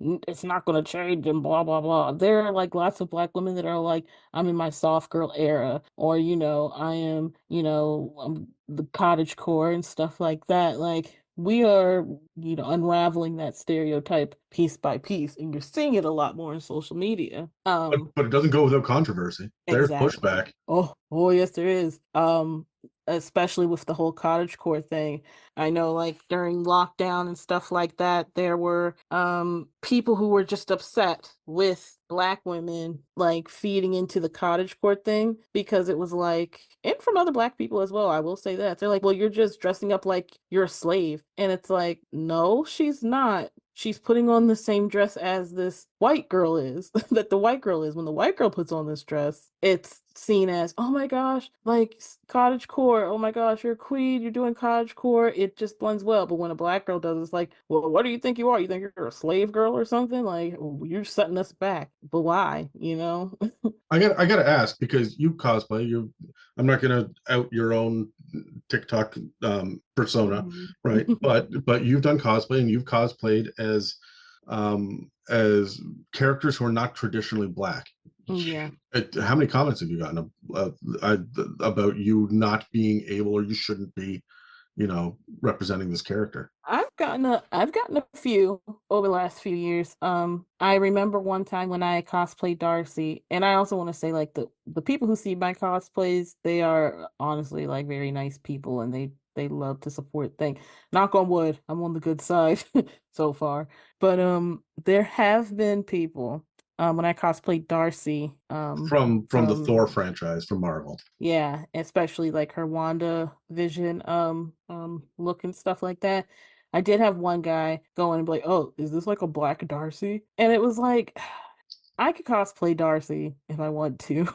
Speaker 2: not gonna change and blah blah blah. There are like lots of Black women that are like, I'm in my soft girl era, or I am, I'm the cottage core and stuff like that. Like we are, unraveling that stereotype piece by piece, and you're seeing it a lot more in social media.
Speaker 1: But it doesn't go without controversy. There's
Speaker 2: Exactly.
Speaker 1: pushback.
Speaker 2: Oh, yes, there is. Especially with the whole cottagecore thing. I know, like during lockdown and stuff like that, there were people who were just upset with Black women like feeding into the cottagecore thing because it was like, and from other Black people as well. I will say that they're like, well, you're just dressing up like you're a slave, and it's like, no, she's not. She's putting on the same dress as this white girl is, that the white girl is. When the white girl puts on this dress, it's seen as, oh my gosh, like cottage core. Oh my gosh, you're a queen, you're doing cottage core. It just blends well. But when a Black girl does, it's like, well, what do you think you are? You think you're a slave girl or something? Like, you're setting us back. But why?
Speaker 1: I gotta ask because you cosplay. I'm not gonna out your own TikTok persona,
Speaker 2: Mhm.
Speaker 1: right? But you've done cosplay and you've cosplayed as characters who are not traditionally Black.
Speaker 2: Yeah.
Speaker 1: How many comments have you gotten about you not being able or you shouldn't be, representing this character?
Speaker 2: I've gotten a few over the last few years. I remember one time when I cosplayed Darcy, and I also want to say like the people who see my cosplays, they are honestly like very nice people, and they love to support things. Knock on wood, I'm on the good side so far. But there have been people when I cosplayed Darcy
Speaker 1: From the
Speaker 2: from
Speaker 1: Thor franchise from Marvel.
Speaker 2: yeah, especially like her Wanda Vision look and stuff like that. I did have one guy go in and be like, "Oh, is this like a Black Darcy?" And it was like, I could cosplay Darcy if I want to.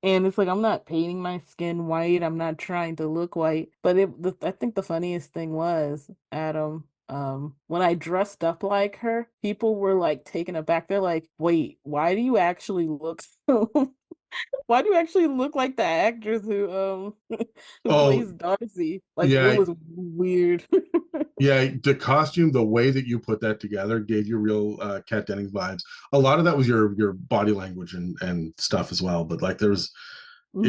Speaker 2: And it's like I'm not painting my skin white. I'm not trying to look white. But I think the funniest thing was, Adam, when I dressed up like her, people were like taken aback. They're like, "Wait, why do you actually look so why do you actually look like the actress who
Speaker 1: Oh
Speaker 2: plays Darcy?" Like it
Speaker 1: yeah,
Speaker 2: was weird.
Speaker 1: yeah. The costume, the way that you put that together, gave you real Kat Dennings vibes. A lot of that was your body language and stuff as well. But like it was
Speaker 2: Hmm.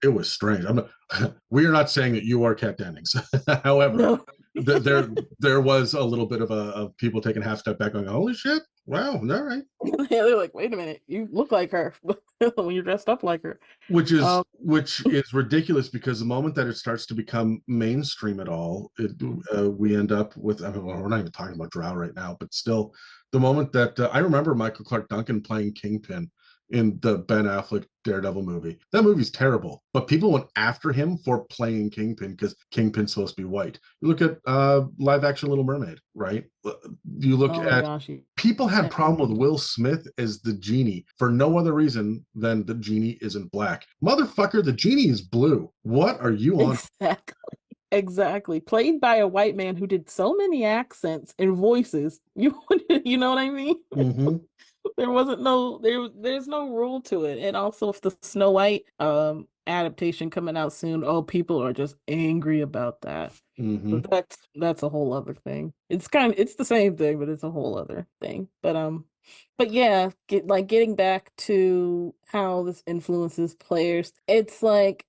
Speaker 1: it was strange. I'm not, we are not saying that you are Kat Dennings. However,
Speaker 2: No.
Speaker 1: there was a little bit of people taking a half step back, going, "Holy shit! Wow, all right."
Speaker 2: Yeah, they're like, wait a minute, you look like her when you're dressed up like her.
Speaker 1: which
Speaker 2: Um,
Speaker 1: is which is ridiculous because the moment that it starts to become mainstream at all, we end up with, I mean, well, we're not even talking about Drow right now, but still, the moment that I remember Michael Clark Duncan playing Kingpin in the Ben Affleck Daredevil movie. That movie's terrible, but people went after him for playing Kingpin because Kingpin's supposed to be white. You look at live action Little Mermaid, right? You look
Speaker 2: oh my
Speaker 1: at
Speaker 2: gosh,
Speaker 1: people had problem with
Speaker 2: everything.
Speaker 1: Will Smith as the genie for no other reason than the genie isn't Black. Motherfucker, the genie is blue. What are you on?
Speaker 2: Exactly. Exactly. Played by a white man who did so many accents and voices. You know what I mean?
Speaker 1: Mm-hmm.
Speaker 2: There's no rule to it. And also with the Snow White adaptation coming out soon, oh, people are just angry about that.
Speaker 1: Mm-hmm.
Speaker 2: But that's a whole other thing. It's the same thing, but it's a whole other thing. But yeah, getting back to how this influences players, it's like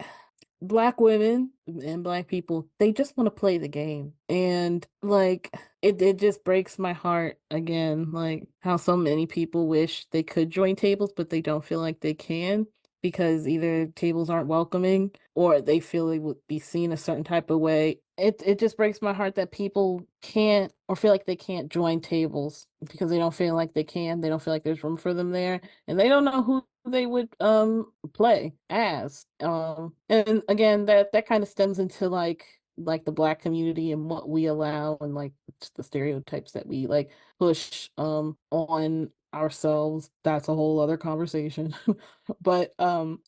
Speaker 2: Black women and Black people, they just want to play the game. And like it just breaks my heart again, like how so many people wish they could join tables, but they don't feel like they can because either tables aren't welcoming or they feel they would be seen a certain type of way. It just breaks my heart that people can't or feel like they can't join tables because they don't feel like they can. They don't feel like there's room for them there, and they don't know who they would play as. And again, that kind of stems into like the Black community and what we allow and like the stereotypes that we like push on ourselves. That's a whole other conversation. But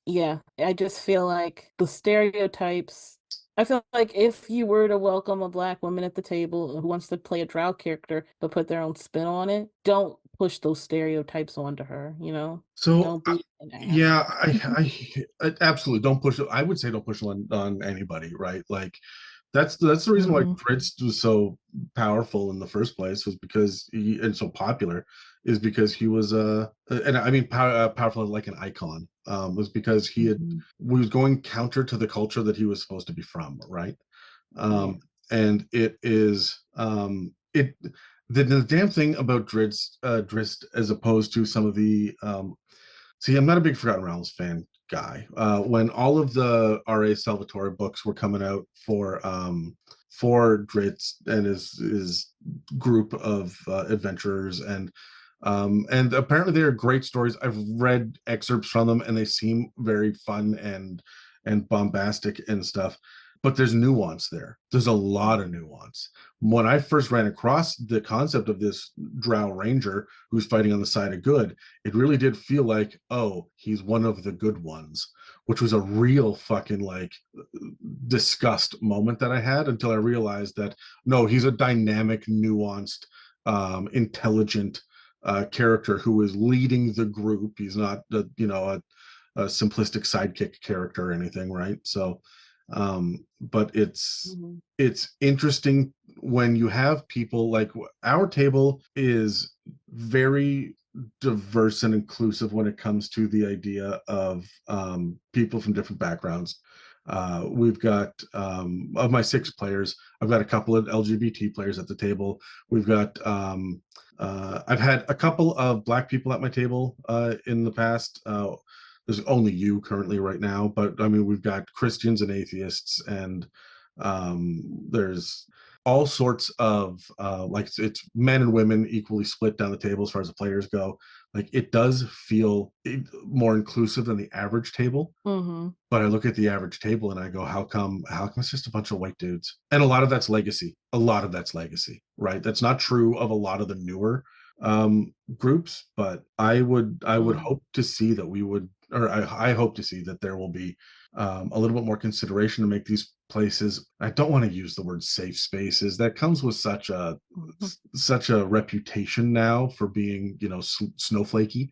Speaker 2: yeah, I just feel like the stereotypes I feel like if you were to welcome a black woman at the table who wants to play a Drow character but put their own spin on it, don't push those stereotypes onto her, you know?
Speaker 1: So
Speaker 2: Don't be an
Speaker 1: yeah,
Speaker 2: asshole.
Speaker 1: I absolutely don't push it. I would say don't push it on anybody, right? Like that's the reason why
Speaker 2: Mhm.
Speaker 1: Dritz was so powerful in the first place, was because and so popular, is because he was and I mean powerful like an icon, was because
Speaker 2: Mhm.
Speaker 1: we was going counter to the culture that he was supposed to be from, right?
Speaker 2: Yeah.
Speaker 1: And it is it the damn thing about Drizzt, as opposed to some of the see, I'm not a big Forgotten Realms fan guy. When all of the R.A. Salvatore books were coming out for Dritz and his group of adventurers, and apparently they are great stories. I've read excerpts from them, and they seem very fun and bombastic and stuff. But there's nuance there. There's a lot of nuance. When I first ran across the concept of this Drow Ranger who's fighting on the side of good, it really did feel like, oh, he's one of the good ones, which was a real fucking like disgust moment that I had, until I realized that no, he's a dynamic, nuanced, intelligent character who is leading the group. He's not a simplistic sidekick character or anything, right? So but
Speaker 2: Mhm.
Speaker 1: it's interesting when you have people like our table is very diverse and inclusive when it comes to the idea of people from different backgrounds. We've got of my 6 players, I've got a couple of LGBT players at the table. We've got I've had a couple of black people at my table in the past. There's only you currently right now, but I mean we've got Christians and atheists, and there's all sorts of like it's men and women equally split down the table as far as the players go. Like it does feel more inclusive than the average table.
Speaker 2: Mhm.
Speaker 1: But I look at the average table and I go, how come it's just a bunch of white dudes? And a lot of that's legacy. A lot of that's legacy, right? That's not true of a lot of the newer groups, but I would
Speaker 2: Mhm.
Speaker 1: hope to see that we would, or I hope to see that there will be a little bit more consideration to make these places. I don't want to use the word safe spaces. That comes with
Speaker 2: Mhm.
Speaker 1: such a reputation now for being, snowflakey.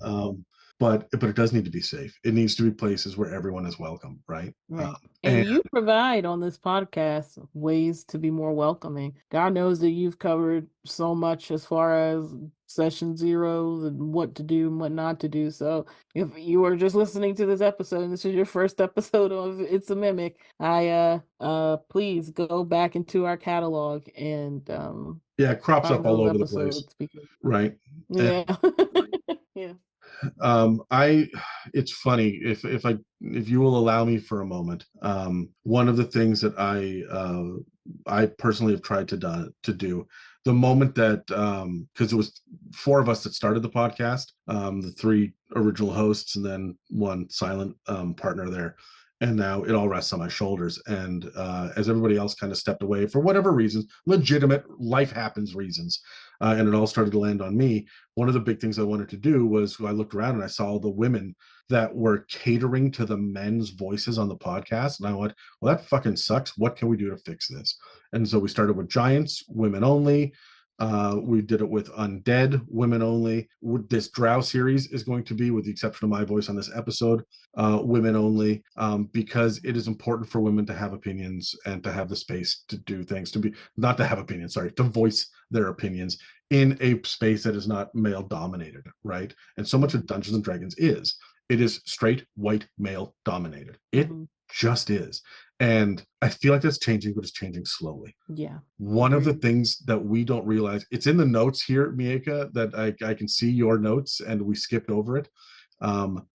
Speaker 1: um, but it does need to be safe. It needs to be places where everyone is welcome, right?
Speaker 2: Right. And
Speaker 1: And
Speaker 2: you provide on this podcast ways to be more welcoming. God knows that you've covered so much as far as session zeros and what to do and what not to do. So if you are just listening to this episode and this is your first episode of It's a Mimic, I please go back into our catalog and
Speaker 1: yeah, it crops up
Speaker 2: find
Speaker 1: all
Speaker 2: those
Speaker 1: over the place,
Speaker 2: episodes because
Speaker 1: right? And
Speaker 2: yeah. Yeah.
Speaker 1: I it's funny if you will allow me for a moment. One of the things that I personally have tried to do the moment that because it was 4 of us that started the podcast, the 3 original hosts and then one silent partner there, and now it all rests on my shoulders. And as everybody else kind of stepped away for whatever reasons, legitimate life happens reasons, and it all started to land on me. One of the big things I wanted to do was I looked around and I saw all the women that were catering to the men's voices on the podcast. And I went, well, that fucking sucks. What can we do to fix this? And so we started with Giants, women only. We did it with Undead, women only. This Drow series is going to be, with the exception of my voice on this episode, women only, because it is important for women to have opinions and to have the space to do things, to be, not to have opinions, sorry, to voice their opinions in a space that is not male dominated, right? And so much of Dungeons and Dragons is it is straight white male dominated. It
Speaker 2: Mhm.
Speaker 1: just is. And I feel like that's changing, but it's changing slowly.
Speaker 2: Yeah.
Speaker 1: One of the
Speaker 2: Agreed.
Speaker 1: things that we don't realize, it's in the notes here, Mieka, that I can see your notes and we skipped over it.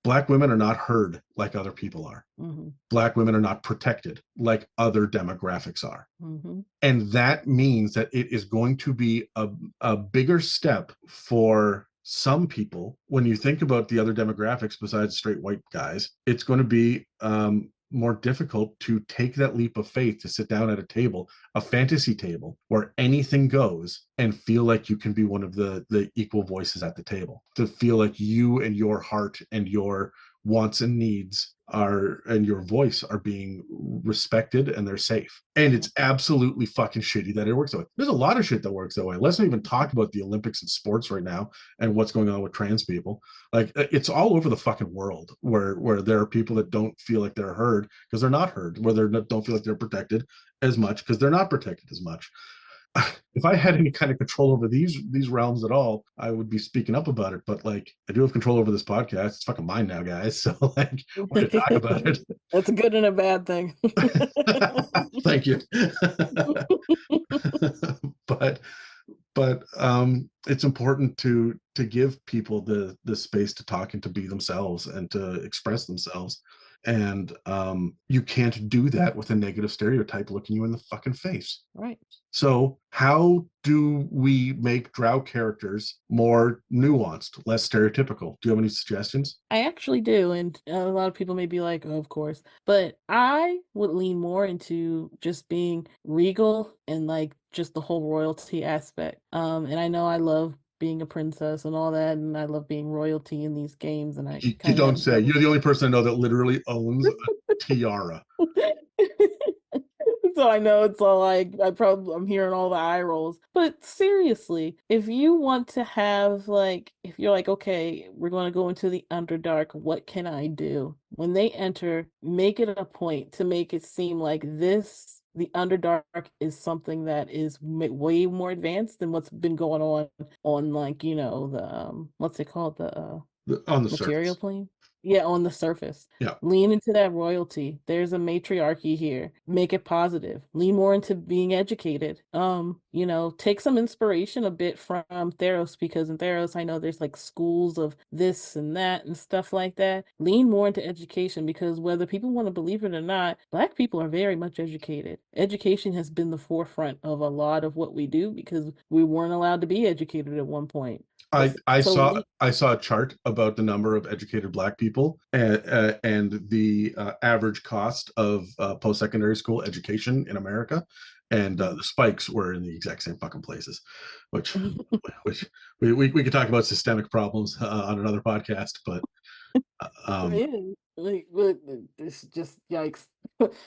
Speaker 1: Black women are not heard like other people are.
Speaker 2: Mhm.
Speaker 1: Black women are not protected like other demographics are.
Speaker 2: Mhm.
Speaker 1: And that means that it is going to be a bigger step for some people. When you think about the other demographics besides straight white guys, it's going to be more difficult to take that leap of faith to sit down at a table, a fantasy table where anything goes, and feel like you can be one of the equal voices at the table, to feel like you and your heart and your wants and needs are and your voice are being respected and they're safe. And it's absolutely fucking shitty that it works that way. There's a lot of shit that works that way. Let's not even talk about the Olympics and sports right now and what's going on with trans people. Like it's all over the fucking world where there are people that don't feel like they're heard because they're not heard, where they don't feel like they're protected as much because they're not protected as much. If I had any kind of control over these realms at all, I would be speaking up about it. But like, I do have control over this podcast. It's fucking mine now, guys. So like, we're gonna talk about it.
Speaker 2: That's a good and a bad thing.
Speaker 1: Thank you. but it's important to give people the space to talk and to be themselves and to express themselves. And you can't do that with a negative stereotype looking you in the fucking face.
Speaker 2: Right.
Speaker 1: So how do we make Drow characters more nuanced, less stereotypical? Do you have any suggestions?
Speaker 2: I actually do, and a lot of people may be like, "Oh, of course," but I would lean more into just being regal and like just the whole royalty aspect. And I know I love being a princess and all that, and I love being royalty in these games, and I
Speaker 1: You
Speaker 2: kind of
Speaker 1: don't
Speaker 2: have
Speaker 1: say.
Speaker 2: double.
Speaker 1: You're the only person I know that literally owns a tiara.
Speaker 2: So I know it's all like I'm hearing all the eye rolls. But seriously, if you want to have like if you're like, okay, we're gonna go into the Underdark, what can I do? When they enter, make it a point to make it seem like the Underdark is something that is way more advanced than what's been going on like, the what's it called? The
Speaker 1: On the
Speaker 2: material
Speaker 1: surface.
Speaker 2: plane? Yeah, on the surface.
Speaker 1: Yeah.
Speaker 2: Lean into that royalty. There's a matriarchy here. Make it positive. Lean more into being educated. Take some inspiration a bit from Theros because in Theros I know there's like schools of this and that and stuff like that. Lean more into education because whether people want to believe it or not, Black people are very much educated. Education has been the forefront of a lot of what we do because we weren't allowed to be educated at one point.
Speaker 1: I
Speaker 2: So
Speaker 1: saw I saw a chart about the number of educated Black people and the average cost of post-secondary school education in America, and the spikes were in the exact same fucking places, which which we could talk about systemic problems on another podcast, but um,
Speaker 2: Yeah, like, but it's just yikes.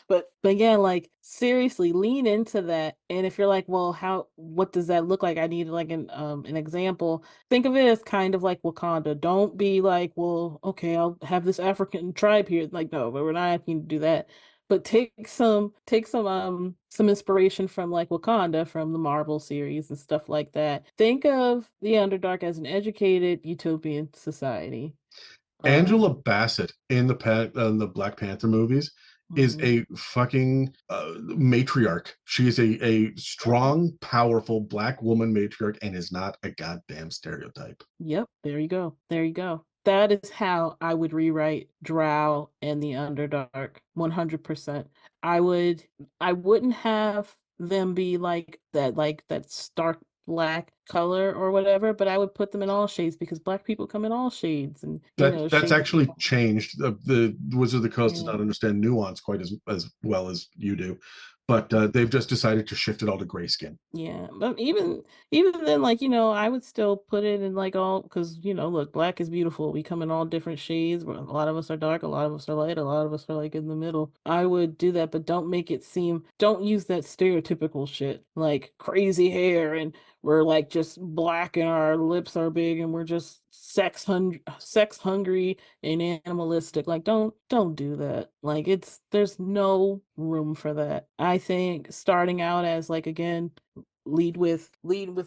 Speaker 2: But yeah, like seriously, lean into that. And if you're like, well, what does that look like? I need like an example. Think of it as kind of like Wakanda. Don't be like, well, okay, I'll have this African tribe here. Like, no, but we're not asking you to do that. But take some inspiration from like Wakanda from the Marvel series and stuff like that. Think of the Underdark as an educated utopian society.
Speaker 1: Angela
Speaker 2: Um,
Speaker 1: Bassett in the Black Panther movies is
Speaker 2: mhm.
Speaker 1: a fucking matriarch. She is a strong, powerful Black woman matriarch and is not a goddamn stereotype.
Speaker 2: Yep, there you go. There you go. That is how I would rewrite Drow and the Underdark 100%. I would I wouldn't have them be like that stark black color or whatever, but I would put them in all shades because black people come in all shades and
Speaker 1: That's
Speaker 2: shades of
Speaker 1: actually changed. The Wizard of the Coast does
Speaker 2: yeah.
Speaker 1: not understand nuance quite as well as you do, but they've just decided to shift it all to gray skin.
Speaker 2: Yeah, but even then, like, I would still put it in like all because look, black is beautiful. We come in all different shades. A lot of us are dark, a lot of us are light, a lot of us are like in the middle. I would do that, but don't use that stereotypical shit like crazy hair and we're like just black and our lips are big and we're just sex hungry and animalistic. Like don't do that. Like there's no room for that. I think starting out as like again lead with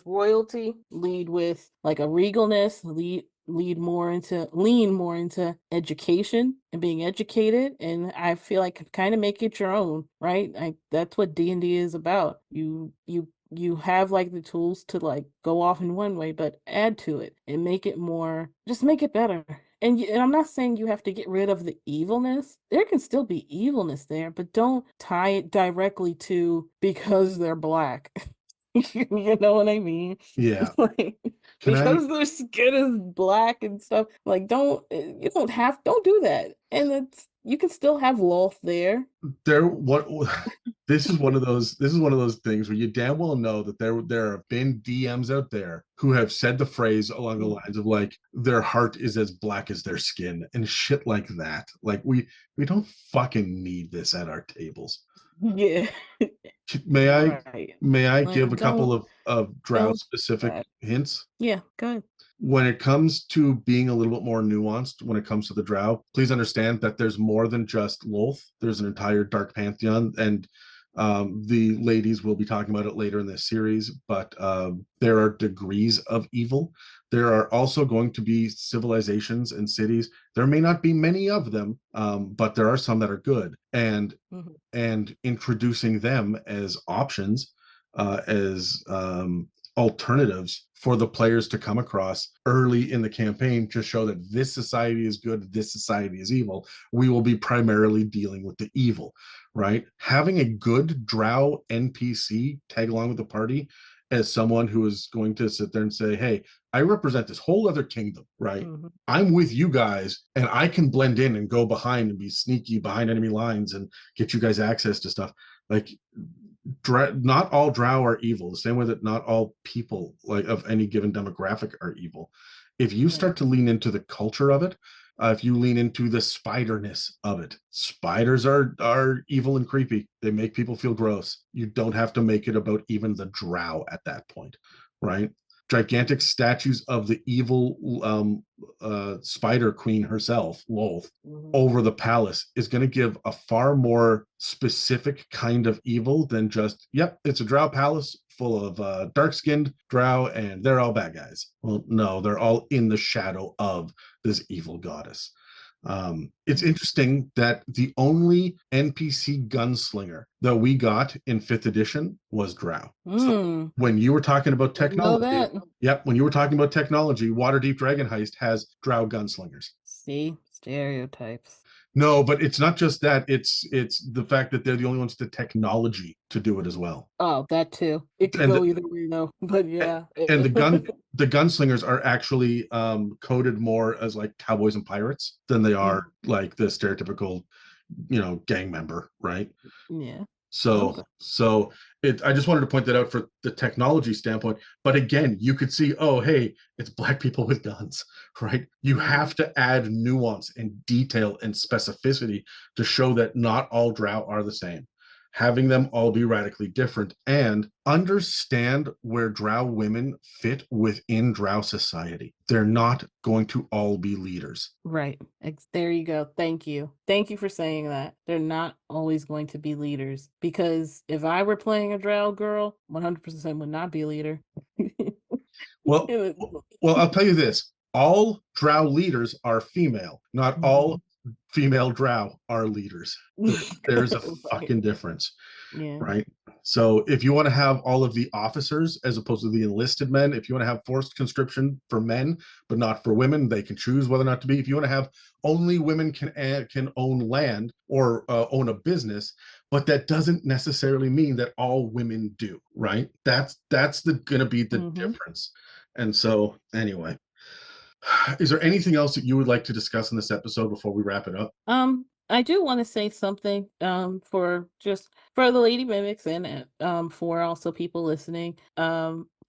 Speaker 2: royalty, lead with like a regalness, lean more into education and being educated, and I feel like kind of make it your own, right? That's what D&D is about. You have like the tools to like go off in one way, but add to it and make it more, just make it better. And I'm not saying you have to get rid of the evilness. There can still be evilness there, but don't tie it directly to because they're black. You know what I mean?
Speaker 1: Yeah.
Speaker 2: Like
Speaker 1: Can I
Speaker 2: because their skin is black and stuff. Like don't do that. And You can still have Lolth there.
Speaker 1: There, what this is one of those things where you damn well know that there have been DMs out there who have said the phrase along the lines of like their heart is as black as their skin and shit like that. Like we don't fucking need this at our tables.
Speaker 2: Yeah.
Speaker 1: May I
Speaker 2: Right.
Speaker 1: may I
Speaker 2: Like,
Speaker 1: give a couple of Drow
Speaker 2: don't
Speaker 1: specific hints?
Speaker 2: Yeah, go ahead.
Speaker 1: When it comes to being a little bit more nuanced when it comes to the Drow, please understand that there's more than just Lolth. There's an entire dark pantheon, and the ladies will be talking about it later in this series, but there are degrees of evil. There are also going to be civilizations and cities. There may not be many of them, but there are some that are good. And introducing them as options, as alternatives for the players to come across early in the campaign to show that this society is good, this society is evil. We will be primarily dealing with the evil, right? Having a good Drow NPC tag along with the party as someone who is going to sit there and say, hey, I represent this whole other kingdom, right? I'm with you guys and I can blend in and go behind and be sneaky behind enemy lines and get you guys access to stuff. Like, not all Drow are evil, the same way that not all people like of any given demographic are evil. If you start to lean into the culture of it, if you lean into the spiderness of it, spiders are evil and creepy. They make people feel gross. You don't have to make it about even the Drow at that point, right? Gigantic statues of the evil spider queen herself, Lolth, over the palace is going to give a far more specific kind of evil than just, yep, it's a Drow palace full of dark-skinned Drow and they're all bad guys. Well, no, they're all in the shadow of this evil goddess. It's interesting that the only NPC gunslinger that we got in 5th edition was Drow. So when you were talking about technology, when you were talking about technology, Waterdeep Dragon Heist has Drow gunslingers.
Speaker 2: See, stereotypes.
Speaker 1: No, but it's not just that. It's the fact that they're the only ones with the technology to do it as well.
Speaker 2: Oh, that too. It could go either way though. But yeah.
Speaker 1: And the gunslingers are actually coded more as like cowboys and pirates than they are like the stereotypical, gang member, right?
Speaker 2: Yeah.
Speaker 1: So I just wanted to point that out for the technology standpoint. But again, you could see, oh, hey, it's black people with guns, right? You have to add nuance and detail and specificity to show that not all Drow are the same. Having them all be radically different and understand where Drow women fit within Drow society. They're not going to all be leaders.
Speaker 2: Right. There you go. Thank you. Thank you for saying that. They're not always going to be leaders, because if I were playing a Drow girl, 100% would not be a leader.
Speaker 1: Well, I'll tell you this. All Drow leaders are female. Not all female Drow are leaders. There's a fucking difference, right? So if you want to have all of the officers as opposed to the enlisted men, if you want to have forced conscription for men but not for women, they can choose whether or not to be. If you want to have only women can own land or own a business, but that doesn't necessarily mean that all women do, right? That's going to be the difference. And so anyway, is there anything else that you would like to discuss in this episode before we wrap it up?
Speaker 2: I do want to say something for the Lady Mimics and for also people listening.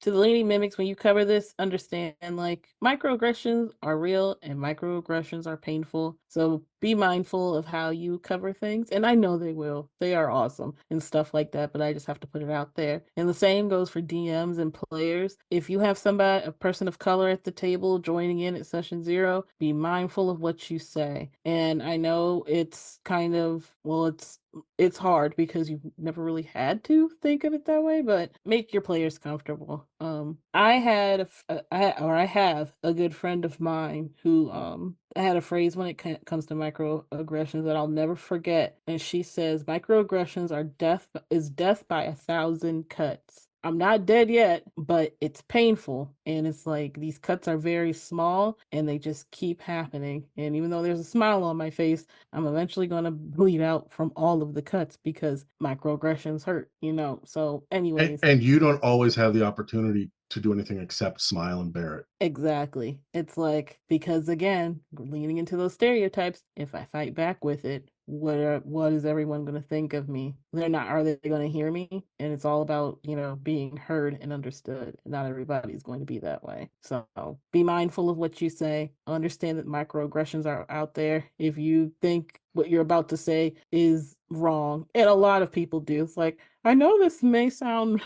Speaker 2: To the Lady Mimics, when you cover this, understand like microaggressions are real and microaggressions are painful. So be mindful of how you cover things. And I know they will. They are awesome and stuff like that, but I just have to put it out there. And the same goes for DMs and players. If you have a person of color at the table joining in at session 0, be mindful of what you say. And I know it's kind of, it's hard because you've never really had to think of it that way, but make your players comfortable. I have a good friend of mine who I had a phrase when it comes to microaggressions that I'll never forget, and she says microaggressions are death by 1,000 cuts. I'm not dead yet, but it's painful. And it's like these cuts are very small and they just keep happening. And even though there's a smile on my face, I'm eventually going to bleed out from all of the cuts because microaggressions hurt, So anyways.
Speaker 1: And you don't always have the opportunity to do anything except smile and bear it.
Speaker 2: Exactly. It's like, because again, leaning into those stereotypes, if I fight back with it, what is everyone going to think of me? They're not, are they going to hear me? And it's all about, being heard and understood. Not everybody's going to be that way. So be mindful of what you say. Understand that microaggressions are out there. If you think what you're about to say is wrong, and a lot of people do, it's like, I know this may sound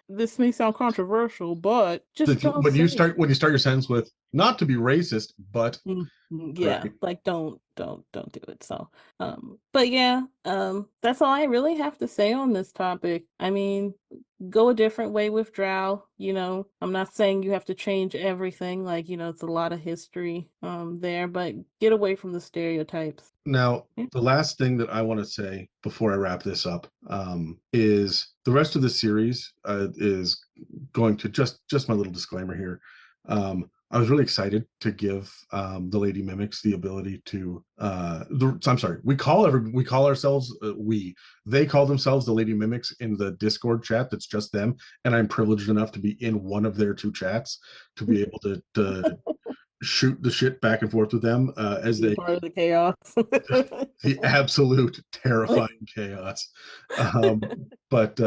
Speaker 2: this may sound controversial, but just don't
Speaker 1: When
Speaker 2: say
Speaker 1: you
Speaker 2: it.
Speaker 1: start your sentence with not to be racist, but
Speaker 2: Yeah,
Speaker 1: right.
Speaker 2: like don't do it. So, but yeah, that's all I really have to say on this topic. I mean, go a different way with Drow. I'm not saying you have to change everything. Like, it's a lot of history there, but get away from the stereotypes.
Speaker 1: Now,
Speaker 2: Yeah.
Speaker 1: the last thing that I want to say before I wrap this up is the rest of the series is going to just my little disclaimer here. I was really excited to give the Lady Mimics the ability to. I'm sorry. We call ourselves They call themselves the Lady Mimics in the Discord chat. That's just them, and I'm privileged enough to be in one of their two chats to be able to shoot the shit back and forth with them as
Speaker 2: Be a
Speaker 1: they
Speaker 2: part of the chaos.
Speaker 1: the absolute terrifying chaos. Um, but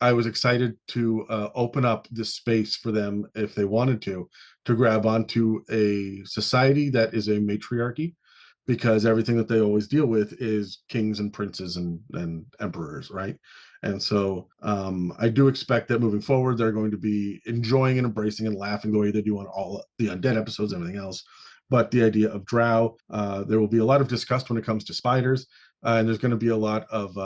Speaker 1: I was excited to open up this space for them if they wanted to grab onto a society that is a matriarchy, because everything that they always deal with is kings and princes and emperors, right? And so I do expect that moving forward, they're going to be enjoying and embracing and laughing the way they do on all the undead episodes and everything else. But the idea of Drow, there will be a lot of disgust when it comes to spiders. And there's going to be a lot of,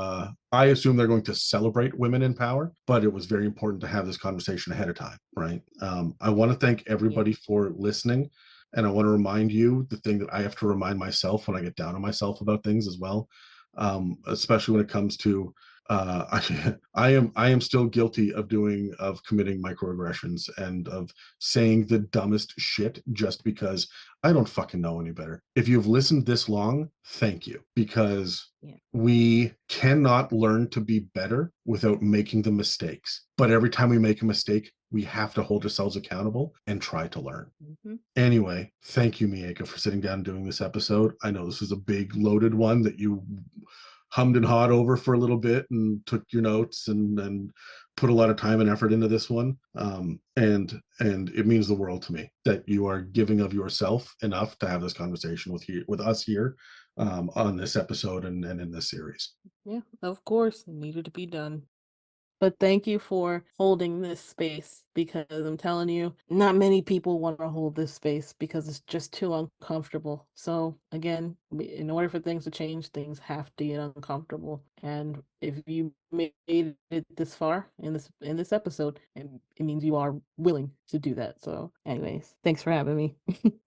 Speaker 1: I assume they're going to celebrate women in power, but it was very important to have this conversation ahead of time, right? I want to thank
Speaker 2: Yeah.
Speaker 1: everybody for listening. And I want to remind you the thing that I have to remind myself when I get down on myself about things as well, especially when it comes to I am still guilty of committing microaggressions and of saying the dumbest shit just because I don't fucking know any better. If you've listened this long, thank you, because
Speaker 2: Yeah.
Speaker 1: we cannot learn to be better without making the mistakes. But every time we make a mistake, we have to hold ourselves accountable and try to learn.
Speaker 2: Mm-hmm.
Speaker 1: Anyway, thank you, Miaca, for sitting down and doing this episode. I know this is a big loaded one that you hummed and hawed over for a little bit and took your notes and put a lot of time and effort into this one. And it means the world to me that you are giving of yourself enough to have this conversation with us here on this episode and in this series.
Speaker 2: Yeah, of course, it needed to be done. But thank you for holding this space, because I'm telling you, not many people want to hold this space because it's just too uncomfortable. So again, in order for things to change, things have to get uncomfortable. And if you made it this far in this episode, it means you are willing to do that. So anyways, thanks for having me.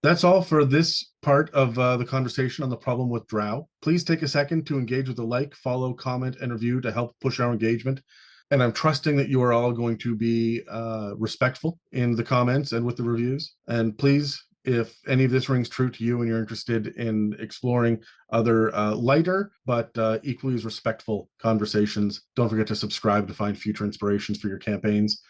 Speaker 1: That's all for this part of the conversation on the problem with Drow. Please take a second to engage with a like, follow, comment, and review to help push our engagement. And I'm trusting that you are all going to be respectful in the comments and with the reviews. And please, if any of this rings true to you and you're interested in exploring other lighter but equally as respectful conversations, don't forget to subscribe to find future inspirations for your campaigns.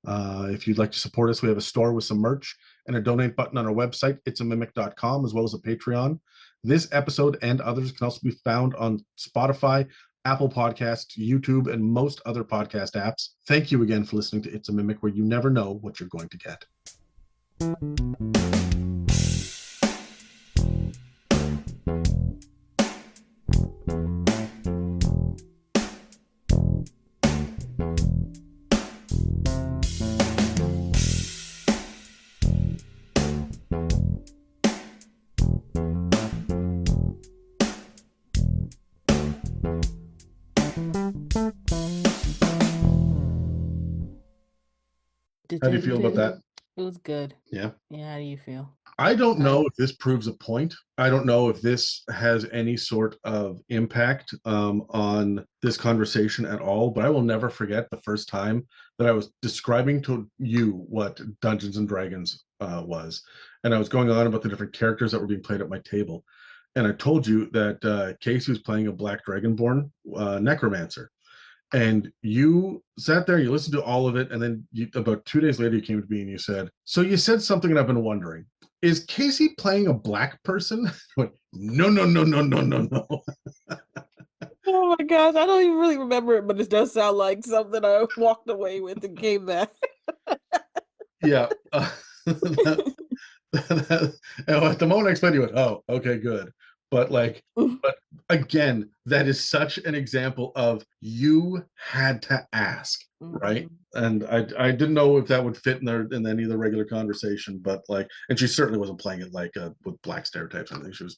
Speaker 1: If you'd like to support us, we have a store with some merch and a donate button on our website, itsamimic.com, as well as a Patreon. This episode and others can also be found on Spotify, Apple Podcasts, YouTube, and most other podcast apps. Thank you again for listening to It's a Mimic, where you never know what you're going to get. How do you feel about that?
Speaker 2: It was good.
Speaker 1: Yeah.
Speaker 2: Yeah, how do you feel?
Speaker 1: I don't know if this proves a point. I don't know if this has any sort of impact on this conversation at all, but I will never forget the first time that I was describing to you what Dungeons and Dragons was. And I was going on about the different characters that were being played at my table. And I told you that Casey was playing a Black Dragonborn necromancer. And you sat there, you listened to all of it, and then about 2 days later, you came to me and you said, "So you said something, and I've been wondering, is Casey playing a black person?" I went, no, no, no, no, no, no, no.
Speaker 2: Oh my gosh, I don't even really remember it, but it does sound like something I walked away with and came back.
Speaker 1: Yeah. At the moment I explained, you went, "Oh, okay, good." But like, but again, that is such an example of you had to ask, right?
Speaker 2: Mhm.
Speaker 1: And I didn't know if that would fit in any of the regular conversation, but like, and she certainly wasn't playing it like with black stereotypes. I think she was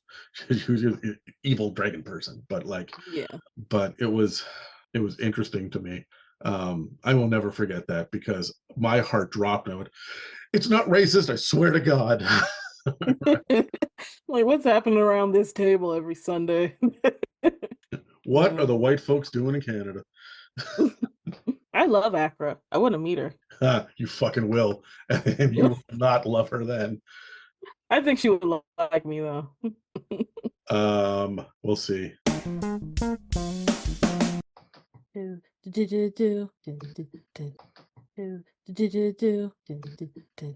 Speaker 1: an evil dragon person, but like,
Speaker 2: Yeah.
Speaker 1: but it was interesting to me. I will never forget that because my heart dropped. And I went, "It's not racist, I swear to God."
Speaker 2: Like, what's happening around this table every Sunday?
Speaker 1: What are
Speaker 2: Yeah.
Speaker 1: the white folks doing in Canada?
Speaker 2: I love Accra. I want to meet her.
Speaker 1: You fucking will. And you will not love her then.
Speaker 2: I think she would like me though.
Speaker 1: We'll see.
Speaker 2: Do, do, do, do, do, do, do, do, do, do, do, do, do, do.